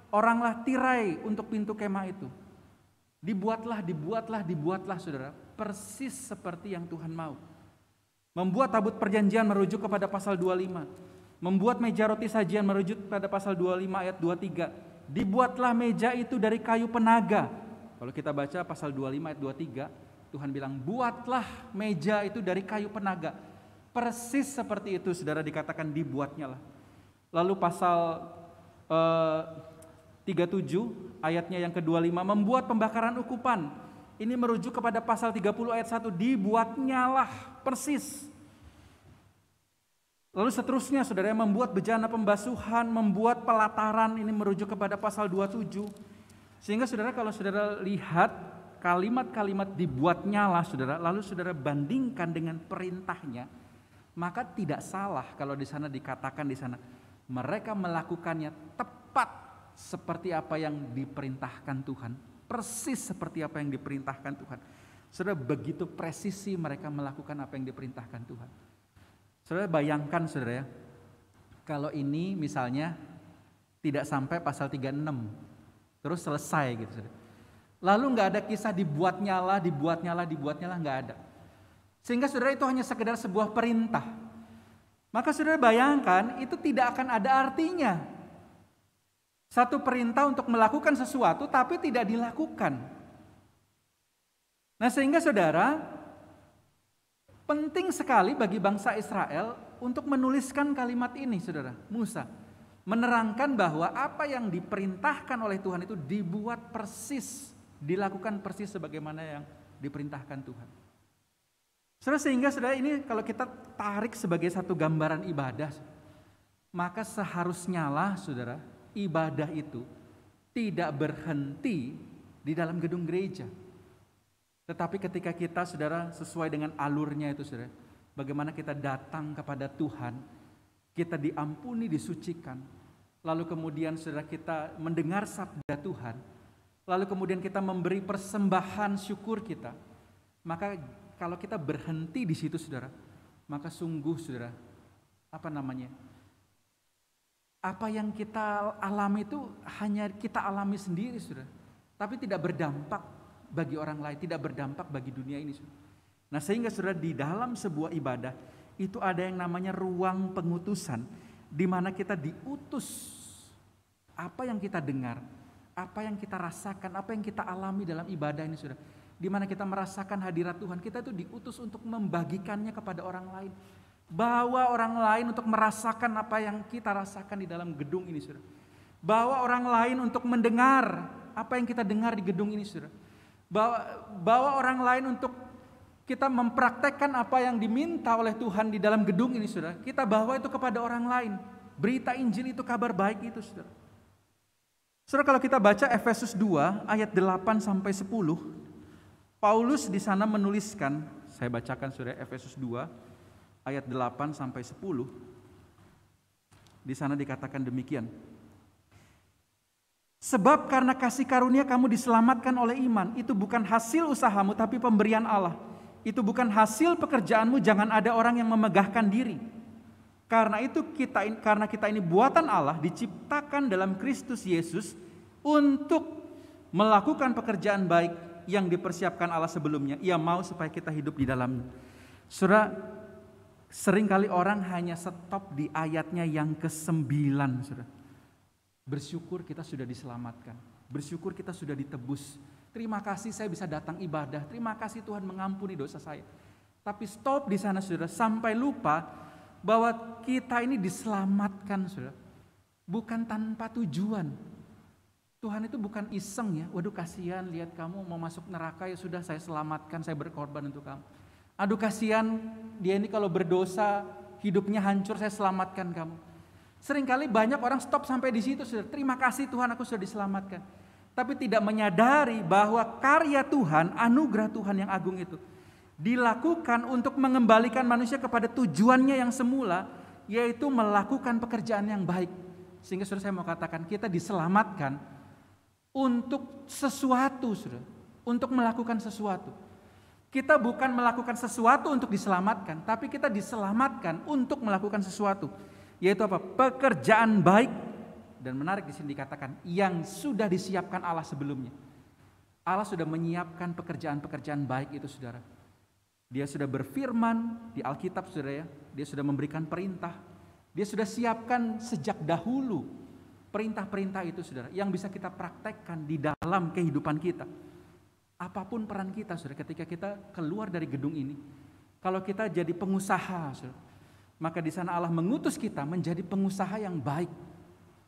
oranglah tirai untuk pintu kemah itu. Dibuatlah, saudara. Persis seperti yang Tuhan mau. Membuat tabut perjanjian merujuk kepada pasal 25. Membuat meja roti sajian merujuk pada pasal 25 ayat 23. Dibuatlah meja itu dari kayu penaga. Kalau kita baca pasal 25 ayat 23, Tuhan bilang, buatlah meja itu dari kayu penaga. Persis seperti itu, saudara, dikatakan dibuatnya lah. Lalu pasal 37 ayatnya yang ke-25, membuat pembakaran ukupan. Ini merujuk kepada pasal 30 ayat 1, dibuatnya lah, persis. Lalu seterusnya, saudara, membuat bejana pembasuhan, membuat pelataran, ini merujuk kepada pasal 27. Sehingga saudara, kalau saudara lihat kalimat-kalimat dibuatnya lah, saudara, lalu saudara bandingkan dengan perintahnya, maka tidak salah kalau di sana dikatakan di sana mereka melakukannya tepat seperti apa yang diperintahkan Tuhan, persis seperti apa yang diperintahkan Tuhan. Saudara, begitu presisi mereka melakukan apa yang diperintahkan Tuhan. Saudara bayangkan, saudara ya, kalau ini misalnya tidak sampai pasal 36, terus selesai gitu, saudara. Lalu nggak ada kisah dibuatnya lah, nggak ada. Sehingga saudara itu hanya sekedar sebuah perintah. Maka saudara bayangkan itu tidak akan ada artinya. Satu perintah untuk melakukan sesuatu tapi tidak dilakukan. Nah, sehingga saudara, penting sekali bagi bangsa Israel untuk menuliskan kalimat ini, saudara. Musa menerangkan bahwa apa yang diperintahkan oleh Tuhan itu dibuat persis, dilakukan persis sebagaimana yang diperintahkan Tuhan. Saudara, sehingga saudara ini kalau kita tarik sebagai satu gambaran ibadah, maka seharusnya lah, saudara, ibadah itu tidak berhenti di dalam gedung gereja. Tetapi ketika kita, saudara, sesuai dengan alurnya itu, saudara, bagaimana kita datang kepada Tuhan, kita diampuni, disucikan, lalu kemudian saudara kita mendengar sabda Tuhan, lalu kemudian kita memberi persembahan syukur kita, maka kalau kita berhenti di situ, saudara, maka sungguh, saudara, apa yang kita alami itu hanya kita alami sendiri, saudara, tapi tidak berdampak bagi orang lain, tidak berdampak bagi dunia ini, saudara. Nah, sehingga saudara, di dalam sebuah ibadah itu ada yang namanya ruang pengutusan, di mana kita diutus. Apa yang kita dengar, apa yang kita rasakan, apa yang kita alami dalam ibadah ini, saudara, di mana kita merasakan hadirat Tuhan, kita itu diutus untuk membagikannya kepada orang lain. Bawa orang lain untuk merasakan apa yang kita rasakan di dalam gedung ini, saudara. Bawa orang lain untuk mendengar apa yang kita dengar di gedung ini, saudara. Bawa orang lain untuk kita mempraktekkan apa yang diminta oleh Tuhan di dalam gedung ini, saudara. Kita bawa itu kepada orang lain. Berita Injil itu, kabar baik itu, saudara. Saudara, kalau kita baca Efesus 2 ayat 8 sampai 10, Paulus di sana menuliskan, saya bacakan, saudara, Efesus 2 ayat 8 sampai 10. Di sana dikatakan demikian. Sebab karena kasih karunia kamu diselamatkan oleh iman, itu bukan hasil usahamu tapi pemberian Allah. Itu bukan hasil pekerjaanmu, jangan ada orang yang memegahkan diri. Karena kita ini buatan Allah, diciptakan dalam Kristus Yesus untuk melakukan pekerjaan baik yang dipersiapkan Allah sebelumnya. Ia mau supaya kita hidup di dalamnya. Saudara, seringkali orang hanya stop di ayatnya yang ke-9, saudara. Bersyukur kita sudah diselamatkan. Bersyukur kita sudah ditebus. Terima kasih saya bisa datang ibadah. Terima kasih Tuhan mengampuni dosa saya. Tapi stop di sana, saudara, sampai lupa bahwa kita ini diselamatkan, saudara. Bukan tanpa tujuan. Tuhan itu bukan iseng ya. Waduh, kasihan lihat kamu mau masuk neraka, ya sudah saya selamatkan, saya berkorban untuk kamu. Aduh, kasihan dia ini kalau berdosa hidupnya hancur, saya selamatkan kamu. Seringkali banyak orang stop sampai di situ, saudara. Terima kasih Tuhan, aku sudah diselamatkan. Tapi tidak menyadari bahwa karya Tuhan, anugerah Tuhan yang agung itu dilakukan untuk mengembalikan manusia kepada tujuannya yang semula, yaitu melakukan pekerjaan yang baik. Sehingga saudara, saya mau katakan kita diselamatkan untuk sesuatu, saudara, untuk melakukan sesuatu. Kita bukan melakukan sesuatu untuk diselamatkan, tapi kita diselamatkan untuk melakukan sesuatu, yaitu apa? Pekerjaan baik. Dan menarik di sini dikatakan yang sudah disiapkan Allah sebelumnya. Allah sudah menyiapkan pekerjaan-pekerjaan baik itu, saudara. Dia sudah berfirman di Alkitab, saudara ya. Dia sudah memberikan perintah. Dia sudah siapkan sejak dahulu perintah-perintah itu, saudara, yang bisa kita praktekkan di dalam kehidupan kita. apapun peran kita, saudara, ketika kita keluar dari gedung ini, kalau kita jadi pengusaha, saudara, maka di sana Allah mengutus kita menjadi pengusaha yang baik,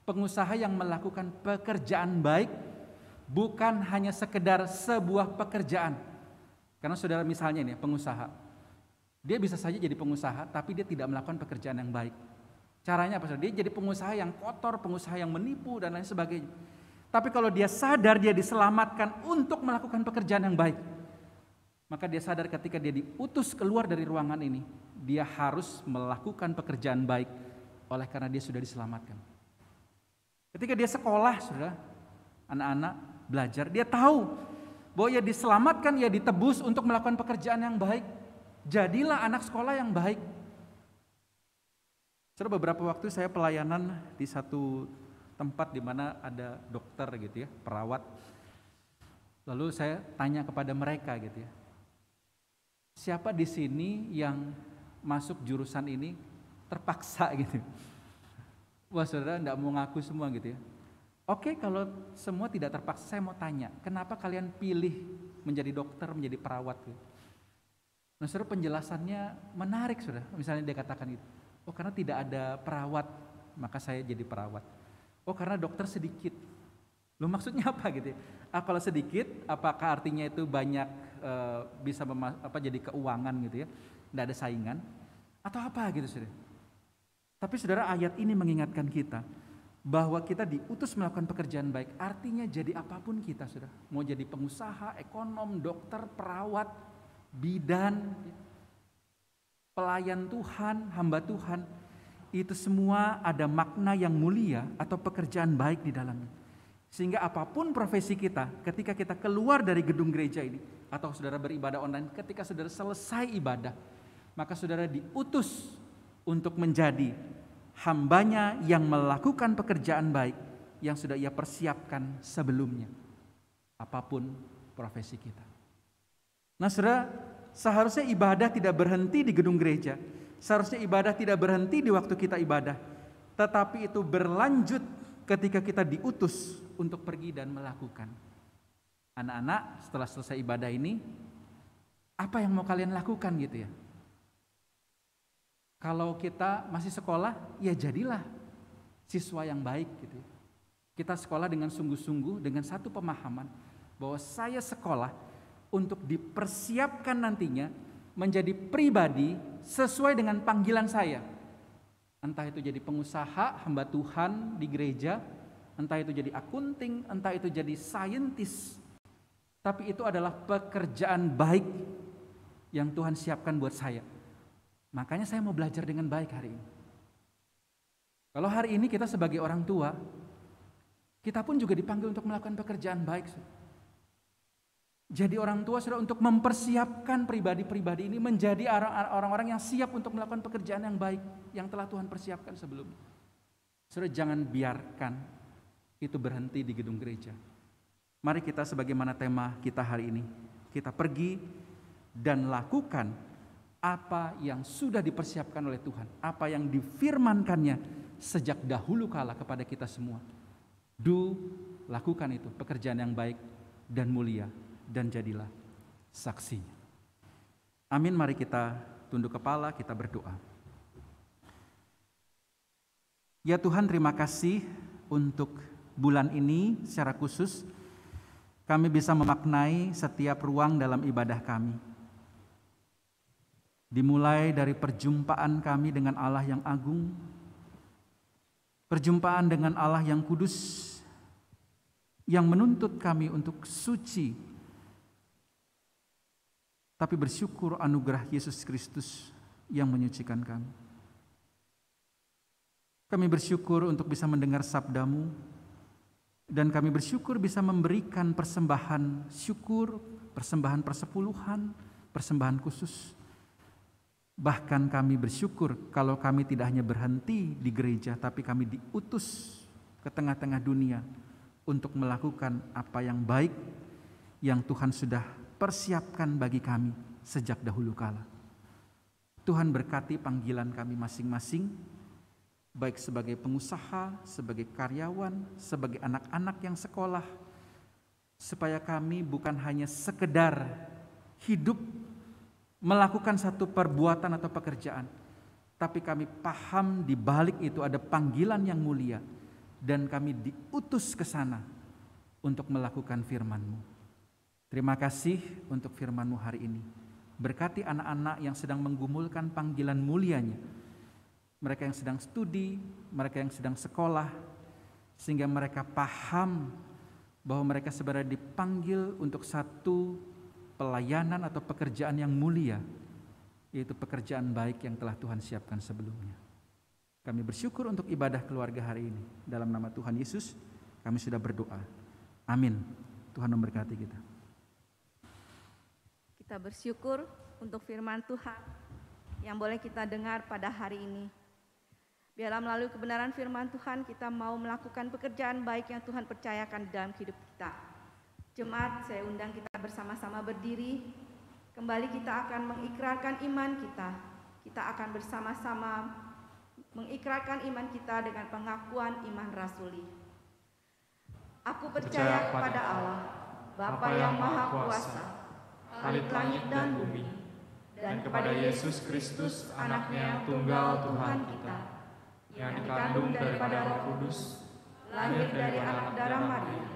pengusaha yang melakukan pekerjaan baik, bukan hanya sekedar sebuah pekerjaan. Karena saudara misalnya ini pengusaha, dia bisa saja jadi pengusaha tapi dia tidak melakukan pekerjaan yang baik. Caranya apa? Dia jadi pengusaha yang kotor, pengusaha yang menipu dan lain sebagainya. Tapi kalau dia sadar dia diselamatkan untuk melakukan pekerjaan yang baik, maka dia sadar ketika dia diutus keluar dari ruangan ini, dia harus melakukan pekerjaan baik oleh karena dia sudah diselamatkan. Ketika dia sekolah, saudara, anak-anak belajar, dia tahu bahwa ia diselamatkan, ia ditebus untuk melakukan pekerjaan yang baik. Jadilah anak sekolah yang baik. Saudara, beberapa waktu saya pelayanan di satu tempat di mana ada dokter gitu ya, perawat. Lalu saya tanya kepada mereka gitu ya, siapa di sini yang masuk jurusan ini terpaksa gitu? Wah, saudara enggak mau ngaku semua gitu ya. Oke, kalau semua tidak terpaksa, saya mau tanya, kenapa kalian pilih menjadi dokter, menjadi perawat gitu? Nah, saudara, penjelasannya menarik, saudara. Misalnya dia katakan itu, oh karena tidak ada perawat, maka saya jadi perawat. Oh karena dokter sedikit. Loh maksudnya apa gitu ya? Kalau sedikit, apakah artinya itu banyak bisa jadi keuangan gitu ya? Tidak ada saingan? Atau apa gitu, saudara? Tapi saudara, ayat ini mengingatkan kita bahwa kita diutus melakukan pekerjaan baik. Artinya jadi apapun kita, saudara. Mau jadi pengusaha, ekonom, dokter, perawat, bidan, pelayan Tuhan, hamba Tuhan, itu semua ada makna yang mulia atau pekerjaan baik di dalamnya. Sehingga apapun profesi kita, ketika kita keluar dari gedung gereja ini, atau saudara beribadah online, ketika saudara selesai ibadah, maka saudara diutus untuk menjadi hambanya yang melakukan pekerjaan baik yang sudah ia persiapkan sebelumnya. Apapun profesi kita. Nah, saudara, seharusnya ibadah tidak berhenti di gedung gereja. Seharusnya ibadah tidak berhenti di waktu kita ibadah. Tetapi itu berlanjut ketika kita diutus untuk pergi dan melakukan. Anak-anak, setelah selesai ibadah ini, apa yang mau kalian lakukan gitu ya? Kalau kita masih sekolah, ya jadilah siswa yang baik gitu. Kita sekolah dengan sungguh-sungguh, dengan satu pemahaman bahwa saya sekolah untuk dipersiapkan nantinya menjadi pribadi sesuai dengan panggilan saya. Entah itu jadi pengusaha, hamba Tuhan di gereja, entah itu jadi akunting, entah itu jadi saintis. Tapi itu adalah pekerjaan baik yang Tuhan siapkan buat saya. Makanya saya mau belajar dengan baik hari ini. Kalau hari ini kita sebagai orang tua, kita pun juga dipanggil untuk melakukan pekerjaan baik. Jadi orang tua sudah untuk mempersiapkan pribadi-pribadi ini menjadi orang-orang yang siap untuk melakukan pekerjaan yang baik yang telah Tuhan persiapkan sebelumnya. Saudara, jangan biarkan itu berhenti di gedung gereja. Mari kita sebagaimana tema kita hari ini, kita pergi dan lakukan apa yang sudah dipersiapkan oleh Tuhan, apa yang difirmankannya sejak dahulu kala kepada kita semua. Lakukan itu, pekerjaan yang baik dan mulia, dan jadilah saksinya. Amin. Mari kita tunduk kepala, kita berdoa. Ya Tuhan, terima kasih untuk bulan ini secara khusus kami bisa memaknai setiap ruang dalam ibadah kami. Dimulai dari perjumpaan kami dengan Allah yang agung, perjumpaan dengan Allah yang kudus, yang menuntut kami untuk suci. Tapi bersyukur anugerah Yesus Kristus yang menyucikan kami. Kami bersyukur untuk bisa mendengar sabda-Mu, dan kami bersyukur bisa memberikan persembahan syukur, persembahan persepuluhan, persembahan khusus. Bahkan kami bersyukur kalau kami tidak hanya berhenti di gereja, tapi kami diutus ke tengah-tengah dunia untuk melakukan apa yang baik yang Tuhan sudah persiapkan bagi kami sejak dahulu kala. Tuhan berkati panggilan kami masing-masing, baik sebagai pengusaha, sebagai karyawan, sebagai anak-anak yang sekolah, supaya kami bukan hanya sekedar hidup melakukan satu perbuatan atau pekerjaan, tapi kami paham di balik itu ada panggilan yang mulia dan kami diutus ke sana untuk melakukan firman-Mu. Terima kasih untuk firman-Mu hari ini. Berkati anak-anak yang sedang menggumulkan panggilan mulianya, mereka yang sedang studi, mereka yang sedang sekolah, sehingga mereka paham bahwa mereka sebenarnya dipanggil untuk satu pelayanan atau pekerjaan yang mulia, yaitu pekerjaan baik yang telah Tuhan siapkan sebelumnya. Kami bersyukur untuk ibadah keluarga hari ini. Dalam nama Tuhan Yesus kami sudah berdoa. Amin. Tuhan memberkati kita. Kita bersyukur untuk firman Tuhan yang boleh kita dengar pada hari ini. Biarlah melalui kebenaran firman Tuhan kita mau melakukan pekerjaan baik yang Tuhan percayakan di dalam hidup kita. Jemaat, saya undang kita bersama-sama berdiri. Kembali kita akan mengikrarkan iman kita. Kita akan bersama-sama mengikrarkan iman kita dengan pengakuan iman rasuli. Aku percaya kepada Allah, Bapa yang Maha Kuasa, Khalik langit dan bumi, dan kepada Yesus Kristus, Anaknya yang tunggal Tuhan kita, yang dikandung daripada Roh Kudus, lahir dari anak darah Maria,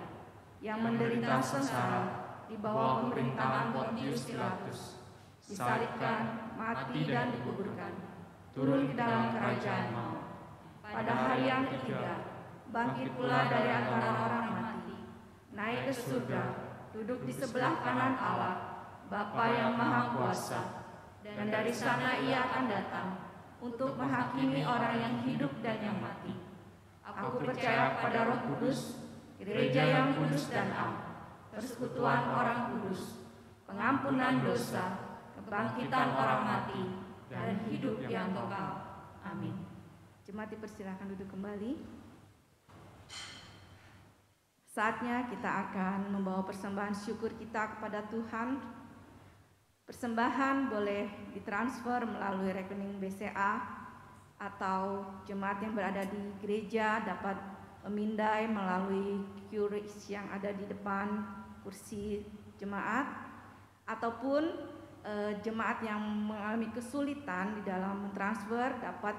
yang menderita sengsara di bawah pemerintahan Pontius Pilatus, disalibkan, mati dan dikuburkan, turun ke dalam kerajaan maut. Pada hari yang ketiga, bangkit pula dari antara orang mati, naik ke surga, duduk di sebelah kanan Allah, Bapa yang Maha Kuasa, dan dari sana Ia akan datang untuk menghakimi orang yang hidup dan yang mati. Aku percaya pada Roh Kudus, gereja yang kudus dan am, persekutuan orang kudus, pengampunan dosa, kebangkitan orang mati, dan hidup yang kekal. Amin. Jemaat dipersilakan duduk kembali. Saatnya kita akan membawa persembahan syukur kita kepada Tuhan. Persembahan boleh ditransfer melalui rekening BCA atau jemaat yang berada di gereja dapat memindai melalui QRIS yang ada di depan kursi jemaat, ataupun jemaat yang mengalami kesulitan di dalam mentransfer dapat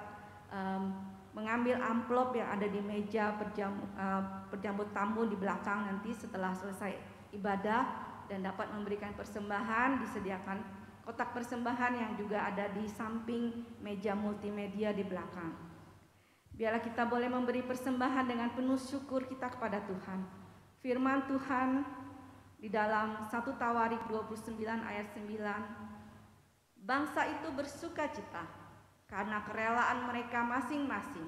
mengambil amplop yang ada di meja perjamuan tamu di belakang nanti setelah selesai ibadah, dan dapat memberikan persembahan. Disediakan kotak persembahan yang juga ada di samping meja multimedia di belakang. Biarlah kita boleh memberi persembahan dengan penuh syukur kita kepada Tuhan. Firman Tuhan di dalam 1 Tawarik 29 ayat 9, bangsa itu bersukacita karena kerelaan mereka masing-masing,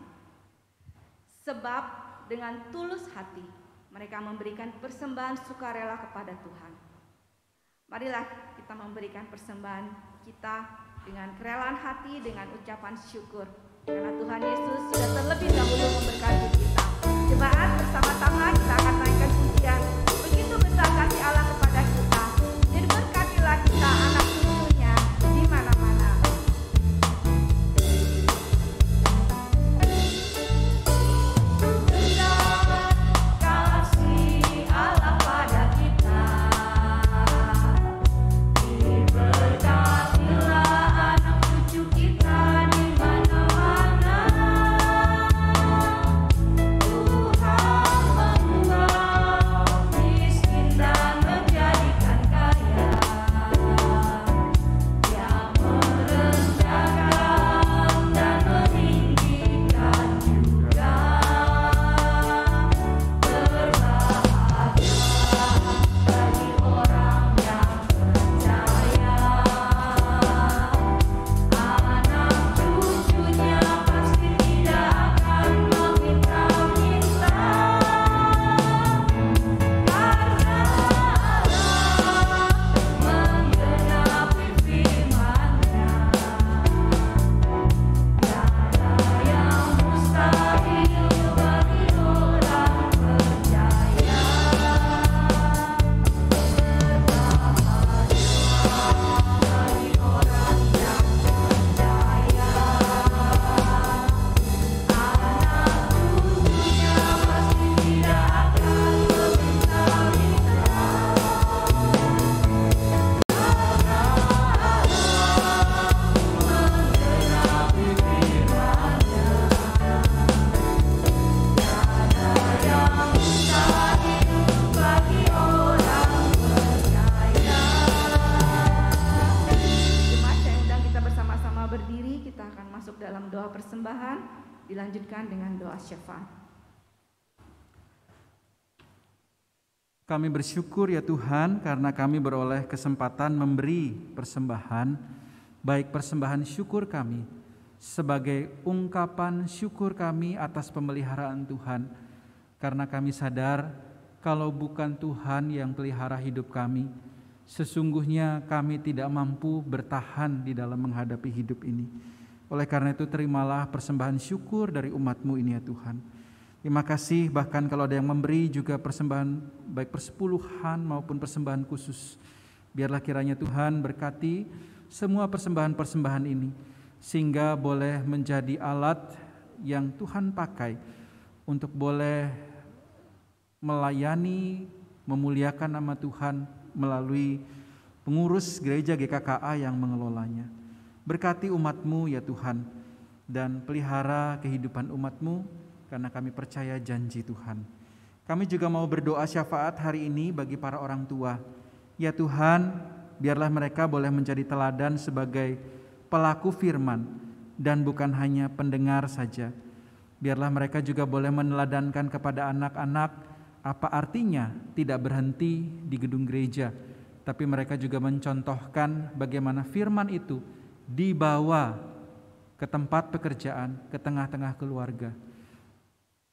sebab dengan tulus hati mereka memberikan persembahan sukarela kepada Tuhan. Marilah kita memberikan persembahan kita dengan kerelaan hati, dengan ucapan syukur, karena Tuhan Yesus sudah terlebih dahulu memberkati kita. Jemaat, bersama-sama kita akan naikkan pujian. Begitu besar kasih Allah kepada kita. Jadi berkatilah kita anak cucunya di mana-mana. Tuhan ini kita akan masuk dalam doa persembahan, dilanjutkan dengan doa syafaat. Kami bersyukur ya Tuhan karena kami beroleh kesempatan memberi persembahan, baik persembahan syukur kami sebagai ungkapan syukur kami atas pemeliharaan Tuhan. Karena kami sadar kalau bukan Tuhan yang pelihara hidup kami, sesungguhnya kami tidak mampu bertahan di dalam menghadapi hidup ini. Oleh karena itu terimalah persembahan syukur dari umat-Mu ini ya Tuhan. Terima kasih, bahkan kalau ada yang memberi juga persembahan baik persepuluhan maupun persembahan khusus. Biarlah kiranya Tuhan berkati semua persembahan-persembahan ini, sehingga boleh menjadi alat yang Tuhan pakai untuk boleh melayani, memuliakan nama Tuhan melalui pengurus gereja GKKA yang mengelolanya. Berkati umat-Mu ya Tuhan, dan pelihara kehidupan umat-Mu, karena kami percaya janji Tuhan. Kami juga mau berdoa syafaat hari ini bagi para orang tua. Ya Tuhan, biarlah mereka boleh menjadi teladan sebagai pelaku firman dan bukan hanya pendengar saja. Biarlah mereka juga boleh meneladankan kepada anak-anak apa artinya tidak berhenti di gedung gereja, tapi mereka juga mencontohkan bagaimana firman itu dibawa ke tempat pekerjaan, ke tengah-tengah keluarga.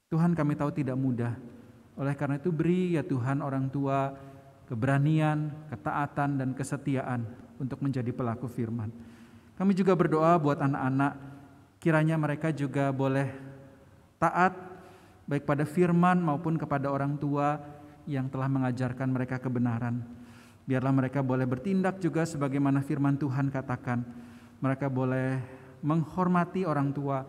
Tuhan, kami tahu tidak mudah. Oleh karena itu beri ya Tuhan orang tua keberanian, ketaatan dan kesetiaan untuk menjadi pelaku firman. Kami juga berdoa buat anak-anak, kiranya mereka juga boleh taat baik pada firman maupun kepada orang tua yang telah mengajarkan mereka kebenaran. Biarlah mereka boleh bertindak juga sebagaimana firman Tuhan katakan. Mereka boleh menghormati orang tua,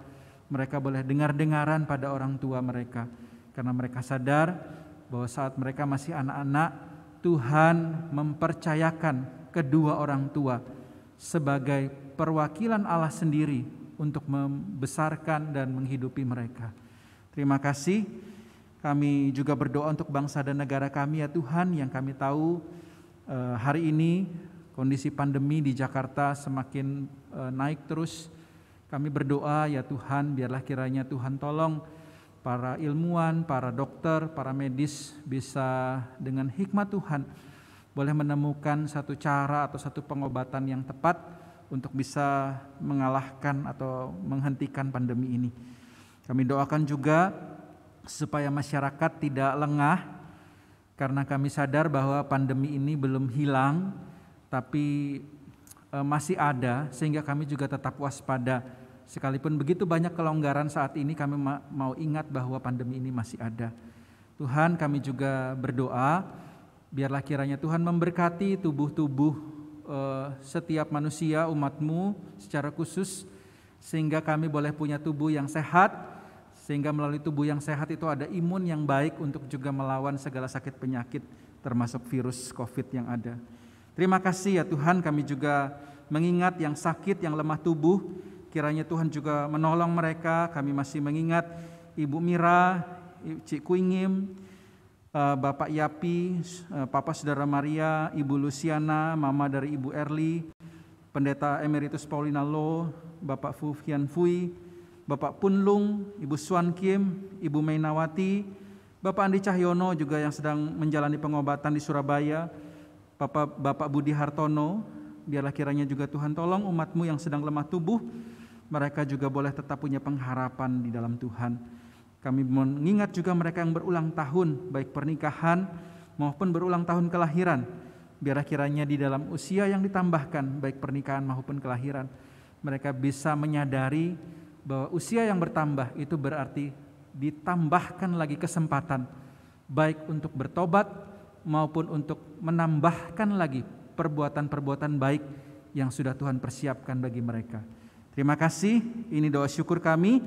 mereka boleh dengar-dengaran pada orang tua mereka, karena mereka sadar bahwa saat mereka masih anak-anak, Tuhan mempercayakan kedua orang tua sebagai perwakilan Allah sendiri untuk membesarkan dan menghidupi mereka. Terima kasih. Kami juga berdoa untuk bangsa dan negara kami ya Tuhan, yang kami tahu hari ini kondisi pandemi di Jakarta semakin naik terus. Kami berdoa ya Tuhan, biarlah kiranya Tuhan tolong para ilmuwan, para dokter, para medis bisa dengan hikmat Tuhan boleh menemukan satu cara atau satu pengobatan yang tepat untuk bisa mengalahkan atau menghentikan pandemi ini. Kami doakan juga supaya masyarakat tidak lengah, karena kami sadar bahwa pandemi ini belum hilang, tapi masih ada, sehingga kami juga tetap waspada. Sekalipun begitu banyak kelonggaran saat ini, kami mau ingat bahwa pandemi ini masih ada. Tuhan, kami juga berdoa, biarlah kiranya Tuhan memberkati tubuh-tubuh setiap manusia, umat-Mu secara khusus, sehingga kami boleh punya tubuh yang sehat, sehingga melalui tubuh yang sehat itu ada imun yang baik untuk juga melawan segala sakit penyakit, termasuk virus COVID yang ada. Terima kasih ya Tuhan, kami juga mengingat yang sakit, yang lemah tubuh, kiranya Tuhan juga menolong mereka. Kami masih mengingat Ibu Mira, Cik Kuingim, Bapak Yapi, Papa Saudara Maria, Ibu Luciana, Mama dari Ibu Erli, Pendeta Emeritus Paulina Lo, Bapak Fu Hian Fui, Bapak Punlung, Ibu Suan Kim, Ibu Mainawati, Bapak Andi Cahyono juga yang sedang menjalani pengobatan di Surabaya, Bapak Budi Hartono. Biarlah kiranya juga Tuhan tolong umat-Mu yang sedang lemah tubuh, mereka juga boleh tetap punya pengharapan di dalam Tuhan. Kami mengingat juga mereka yang berulang tahun, baik pernikahan maupun berulang tahun kelahiran. Biarlah kiranya di dalam usia yang ditambahkan, baik pernikahan maupun kelahiran, mereka bisa menyadari bahwa usia yang bertambah itu berarti ditambahkan lagi kesempatan, baik untuk bertobat maupun untuk menambahkan lagi perbuatan-perbuatan baik yang sudah Tuhan persiapkan bagi mereka. Terima kasih, ini doa syukur kami,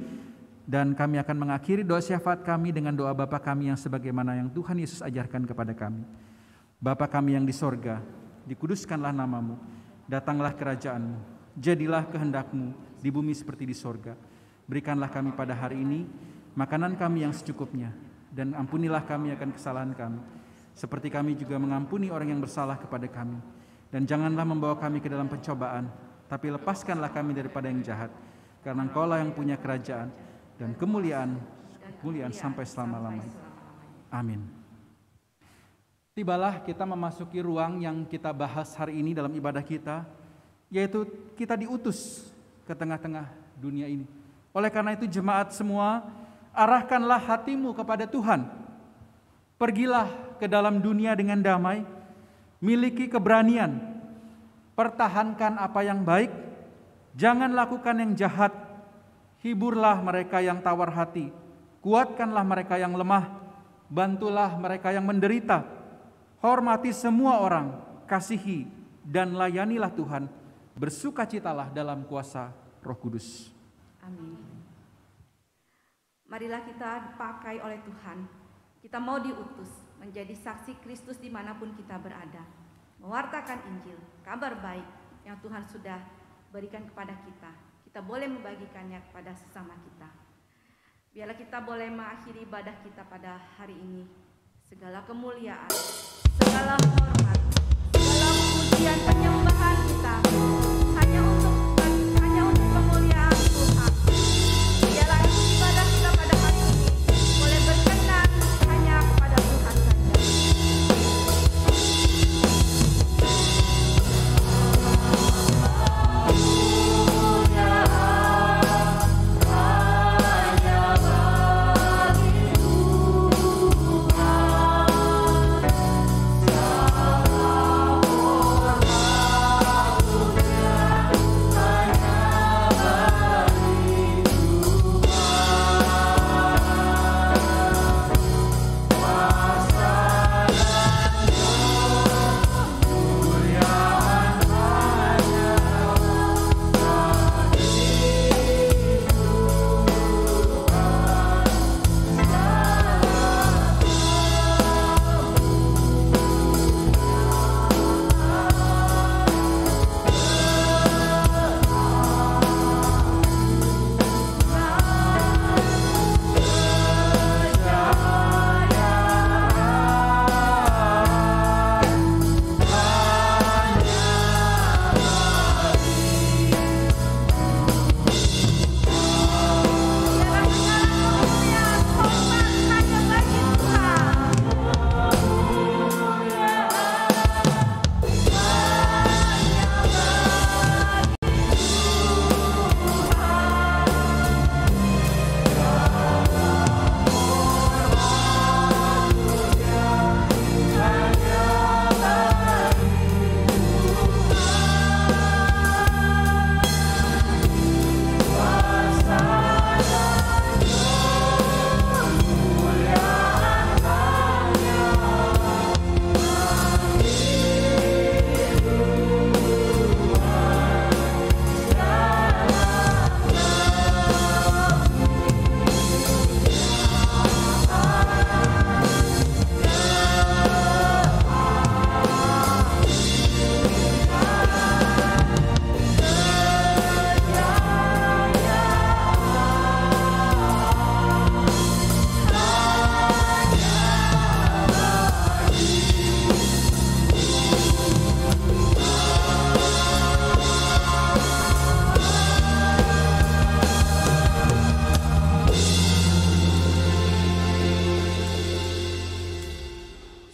dan kami akan mengakhiri doa syafaat kami dengan doa Bapa kami yang sebagaimana yang Tuhan Yesus ajarkan kepada kami. Bapa kami yang di sorga, dikuduskanlah nama-Mu, datanglah kerajaan-Mu, jadilah kehendak-Mu di bumi seperti di sorga. Berikanlah kami pada hari ini makanan kami yang secukupnya, dan ampunilah kami akan kesalahan kami, seperti kami juga mengampuni orang yang bersalah kepada kami. Dan janganlah membawa kami ke dalam pencobaan, tapi lepaskanlah kami daripada yang jahat, karena Engkaulah yang punya kerajaan dan kemuliaan sampai selama-lamanya. Amin. Tibalah kita memasuki ruang yang kita bahas hari ini dalam ibadah kita, yaitu kita diutus ke tengah-tengah dunia ini. Oleh karena itu jemaat semua, arahkanlah hatimu kepada Tuhan. Pergilah ke dalam dunia dengan damai, miliki keberanian, pertahankan apa yang baik, jangan lakukan yang jahat, hiburlah mereka yang tawar hati, kuatkanlah mereka yang lemah, bantulah mereka yang menderita, hormati semua orang, kasihi dan layanilah Tuhan, bersukacitalah dalam kuasa Roh Kudus. Amin. Marilah kita dipakai oleh Tuhan. Kita mau diutus menjadi saksi Kristus dimanapun kita berada, mewartakan Injil, kabar baik yang Tuhan sudah berikan kepada kita. Kita boleh membagikannya kepada sesama kita. Biarlah kita boleh mengakhiri ibadah kita pada hari ini. Segala kemuliaan, segala hormat, segala pujian penyembahan kita hanya untuk kemuliaan Tuhan. Biarlah ibadah kita pada hari ini boleh berkenan hanya kepada Tuhan saja.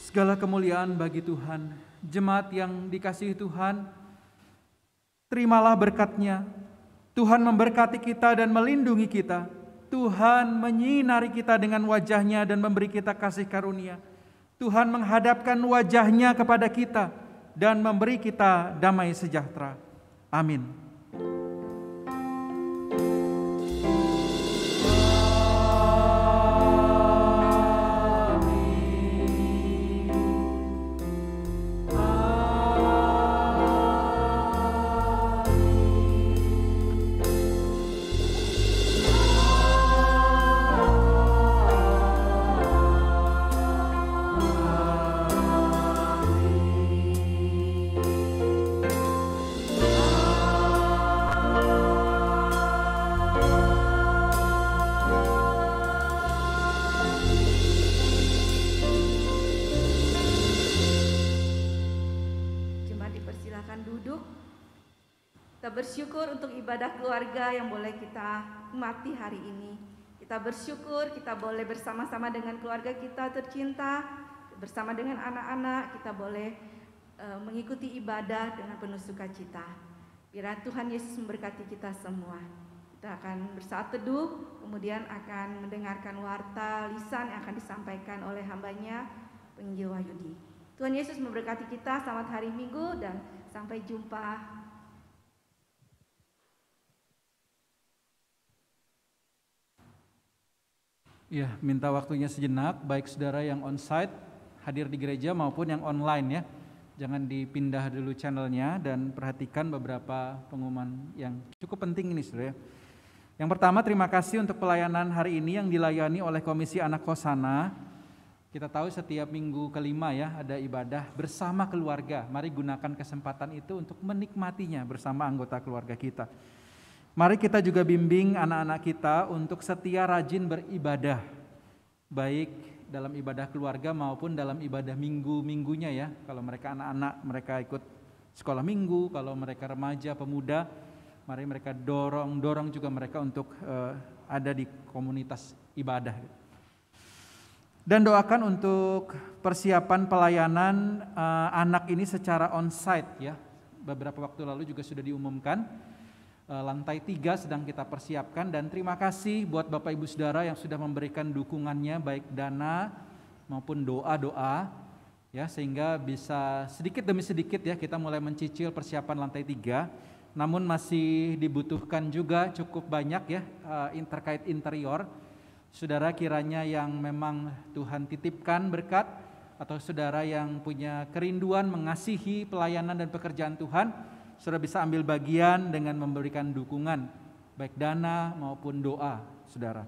Segala kemuliaan bagi Tuhan. Jemaat yang dikasihi Tuhan, terimalah berkat-Nya. Tuhan memberkati kita dan melindungi kita. Tuhan menyinari kita dengan wajah-Nya dan memberi kita kasih karunia. Tuhan menghadapkan wajah-Nya kepada kita dan memberi kita damai sejahtera. Amin. Kita bersyukur untuk ibadah keluarga yang boleh kita nikmati hari ini. Kita bersyukur kita boleh bersama-sama dengan keluarga kita tercinta, bersama dengan anak-anak, kita boleh mengikuti ibadah dengan penuh sukacita. Biar Tuhan Yesus memberkati kita semua. Kita akan bersaat teduh, kemudian akan mendengarkan warta lisan yang akan disampaikan oleh hambanya, Penginjil Wahyudi. Tuhan Yesus memberkati kita. Selamat hari Minggu dan sampai jumpa. Ya, minta waktunya sejenak, baik saudara yang on-site, hadir di gereja maupun yang online ya. Jangan dipindah dulu channelnya dan perhatikan beberapa pengumuman yang cukup penting ini saudara. Yang pertama, terima kasih untuk pelayanan hari ini yang dilayani oleh Komisi Anak Hosana. Kita tahu setiap minggu kelima ya ada ibadah bersama keluarga. Mari gunakan kesempatan itu untuk menikmatinya bersama anggota keluarga kita. Mari kita juga bimbing anak-anak kita untuk setia rajin beribadah, baik dalam ibadah keluarga maupun dalam ibadah minggu-minggunya ya. Kalau mereka anak-anak, mereka ikut sekolah minggu, kalau mereka remaja, pemuda, mari mereka dorong juga mereka untuk ada di komunitas ibadah. Dan doakan untuk persiapan pelayanan anak ini secara on-site ya. Beberapa waktu lalu juga sudah diumumkan. Lantai 3 sedang kita persiapkan dan terima kasih buat Bapak Ibu Saudara yang sudah memberikan dukungannya baik dana maupun doa-doa ya, sehingga bisa sedikit demi sedikit ya kita mulai mencicil persiapan lantai 3. Namun masih dibutuhkan juga cukup banyak ya terkait interior. Saudara kiranya yang memang Tuhan titipkan berkat atau saudara yang punya kerinduan mengasihi pelayanan dan pekerjaan Tuhan, saudara bisa ambil bagian dengan memberikan dukungan, baik dana maupun doa, saudara.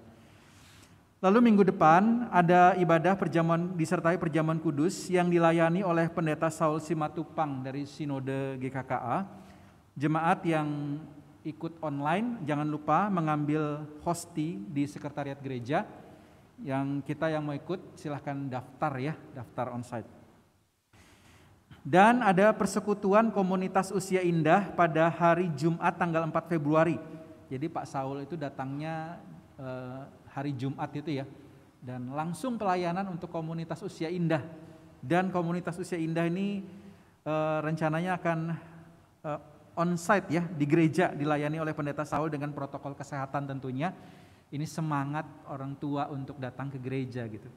Lalu minggu depan ada ibadah perjamuan disertai perjamuan kudus yang dilayani oleh Pendeta Saul Simatupang dari Sinode GKKA. Jemaat yang ikut online jangan lupa mengambil hosti di sekretariat gereja. Yang kita yang mau ikut silahkan daftar ya, daftar onsite. Dan ada persekutuan komunitas usia indah pada hari Jumat tanggal 4 Februari. Jadi Pak Saul itu datangnya hari Jumat itu ya. Dan langsung pelayanan untuk komunitas usia indah. Dan komunitas usia indah ini rencananya akan on-site ya di gereja, dilayani oleh Pendeta Saul dengan protokol kesehatan tentunya. Ini semangat orang tua untuk datang ke gereja gitu.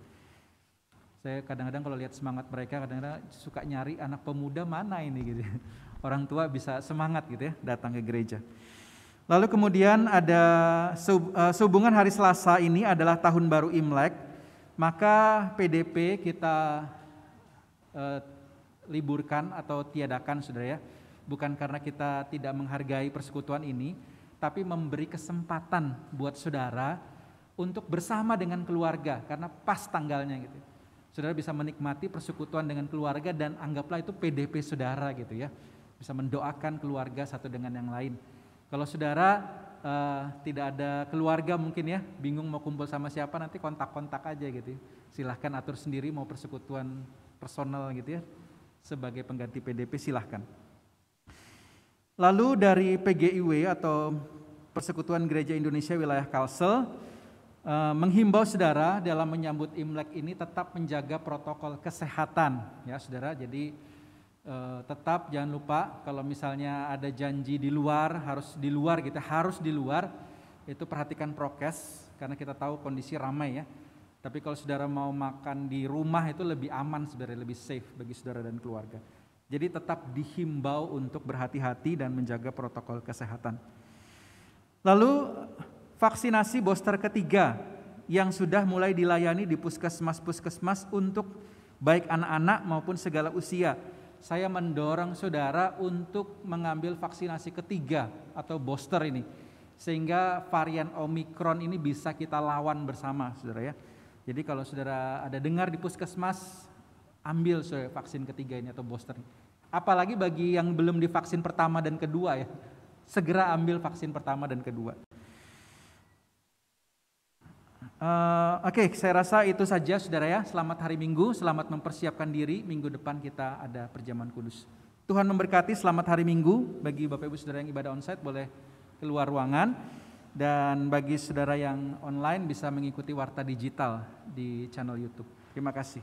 Saya kadang-kadang kalau lihat semangat mereka, kadang-kadang suka nyari anak pemuda mana ini gitu. Orang tua bisa semangat gitu ya datang ke gereja. Lalu kemudian ada sehubungan hari Selasa ini adalah tahun baru Imlek, maka PDP kita liburkan atau tiadakan saudara ya. Bukan karena kita tidak menghargai persekutuan ini, tapi memberi kesempatan buat saudara untuk bersama dengan keluarga karena pas tanggalnya gitu. Saudara bisa menikmati persekutuan dengan keluarga dan anggaplah itu PDP saudara gitu ya. Bisa mendoakan keluarga satu dengan yang lain. Kalau saudara tidak ada keluarga mungkin ya, bingung mau kumpul sama siapa, nanti kontak-kontak aja gitu. Silahkan atur sendiri mau persekutuan personal gitu ya. Sebagai pengganti PDP silahkan. Lalu dari PGIW atau Persekutuan Gereja Indonesia Wilayah Kalsel menghimbau saudara dalam menyambut Imlek ini tetap menjaga protokol kesehatan ya saudara. Jadi tetap jangan lupa kalau misalnya ada janji di luar harus di luar gitu, harus di luar itu perhatikan prokes karena kita tahu kondisi ramai ya. Tapi kalau saudara mau makan di rumah itu lebih aman sebenarnya, lebih safe bagi saudara dan keluarga. Jadi tetap dihimbau untuk berhati-hati dan menjaga protokol kesehatan. Lalu vaksinasi booster ketiga yang sudah mulai dilayani di puskesmas-puskesmas untuk baik anak-anak maupun segala usia. Saya mendorong saudara untuk mengambil vaksinasi ketiga atau booster ini. Sehingga varian Omikron ini bisa kita lawan bersama saudara ya. Jadi kalau saudara ada dengar di puskesmas, ambil saudara vaksin ketiga ini atau booster. Apalagi bagi yang belum divaksin pertama dan kedua ya. Segera ambil vaksin pertama dan kedua. Oke, saya rasa itu saja saudara ya. Selamat hari Minggu, selamat mempersiapkan diri. Minggu depan kita ada perjamuan kudus. Tuhan memberkati, selamat hari Minggu. Bagi Bapak Ibu Saudara yang ibadah onsite boleh keluar ruangan, dan bagi saudara yang online bisa mengikuti Warta Digital di channel YouTube. Terima kasih.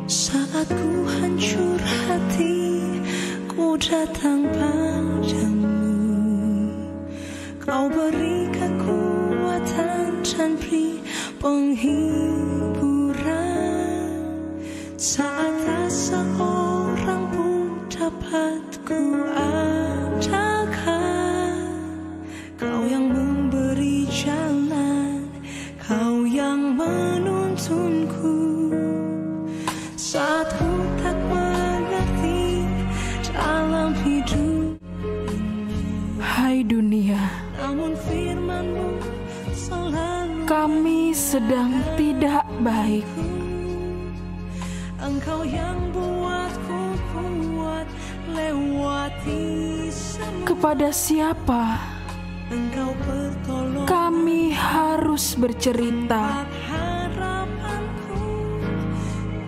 Saat ku hancur hati, ku datang padamu. Kau beri kekuatan dan beri penghiburan. Saat tak seorang pun dapat ku andalkan, Kau yang memberi jalan, Kau yang menuntunku. Saat ku tak mengerti dalam hidup ini, Hai dunia, namun firman-Mu selalu kami sedang tidak baik. Engkau yang buatku kuat lewati semua. Kepada siapa Engkau bertolong kami harus bercerita? harapanku,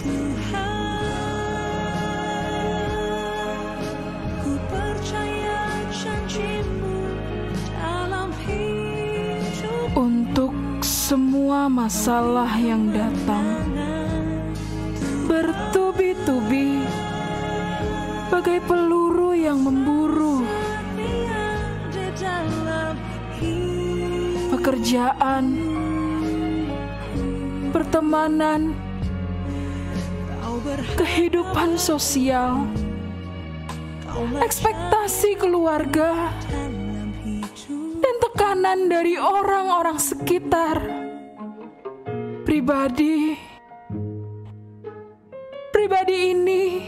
Tuhan. Ku percaya janji-Mu dalam hidup. Untuk semua masalah yang datang bertubi-tubi bagai peluru yang memburu, pekerjaan, pertemanan, kehidupan sosial, ekspektasi keluarga, dan tekanan dari orang-orang sekitar. Pribadi ini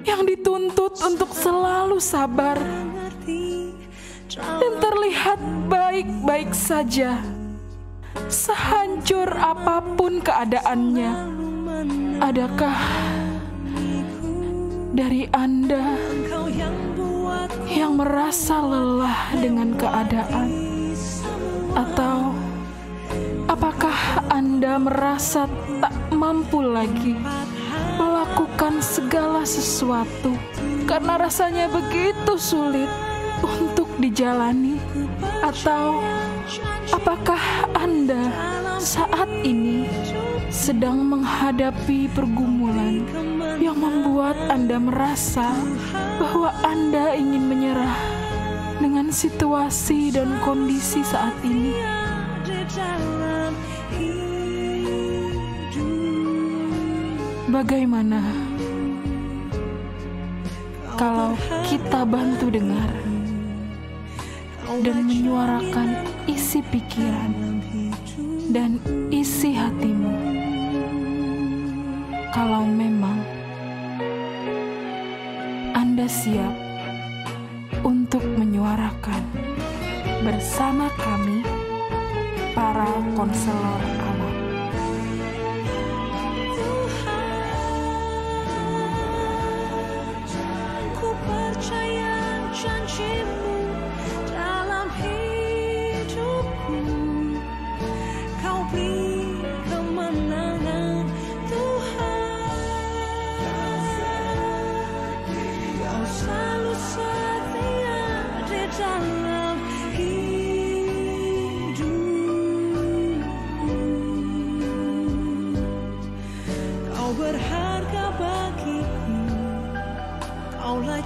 yang dituntut untuk selalu sabar dan terlihat baik-baik saja, sehancur apapun keadaannya. Adakah dari Anda yang merasa lelah dengan keadaan? Atau apakah Anda merasa tak mampu lagi melakukan segala sesuatu karena rasanya begitu sulit untuk dijalani? Atau apakah Anda saat ini sedang menghadapi pergumulan yang membuat Anda merasa bahwa Anda ingin menyerah dengan situasi dan kondisi saat ini? Bagaimana kalau kita bantu dengar dan menyuarakan isi pikiran dan isi hatimu? Kalau memang Anda siap untuk menyuarakan bersama kami, para konselor anak. Ku percaya janji-Mu dalam hidupku. Kau beri kemenangan, Tuhan. Kau selalu setia di dalam hidupku. Kau berharga bagiku, Kaulah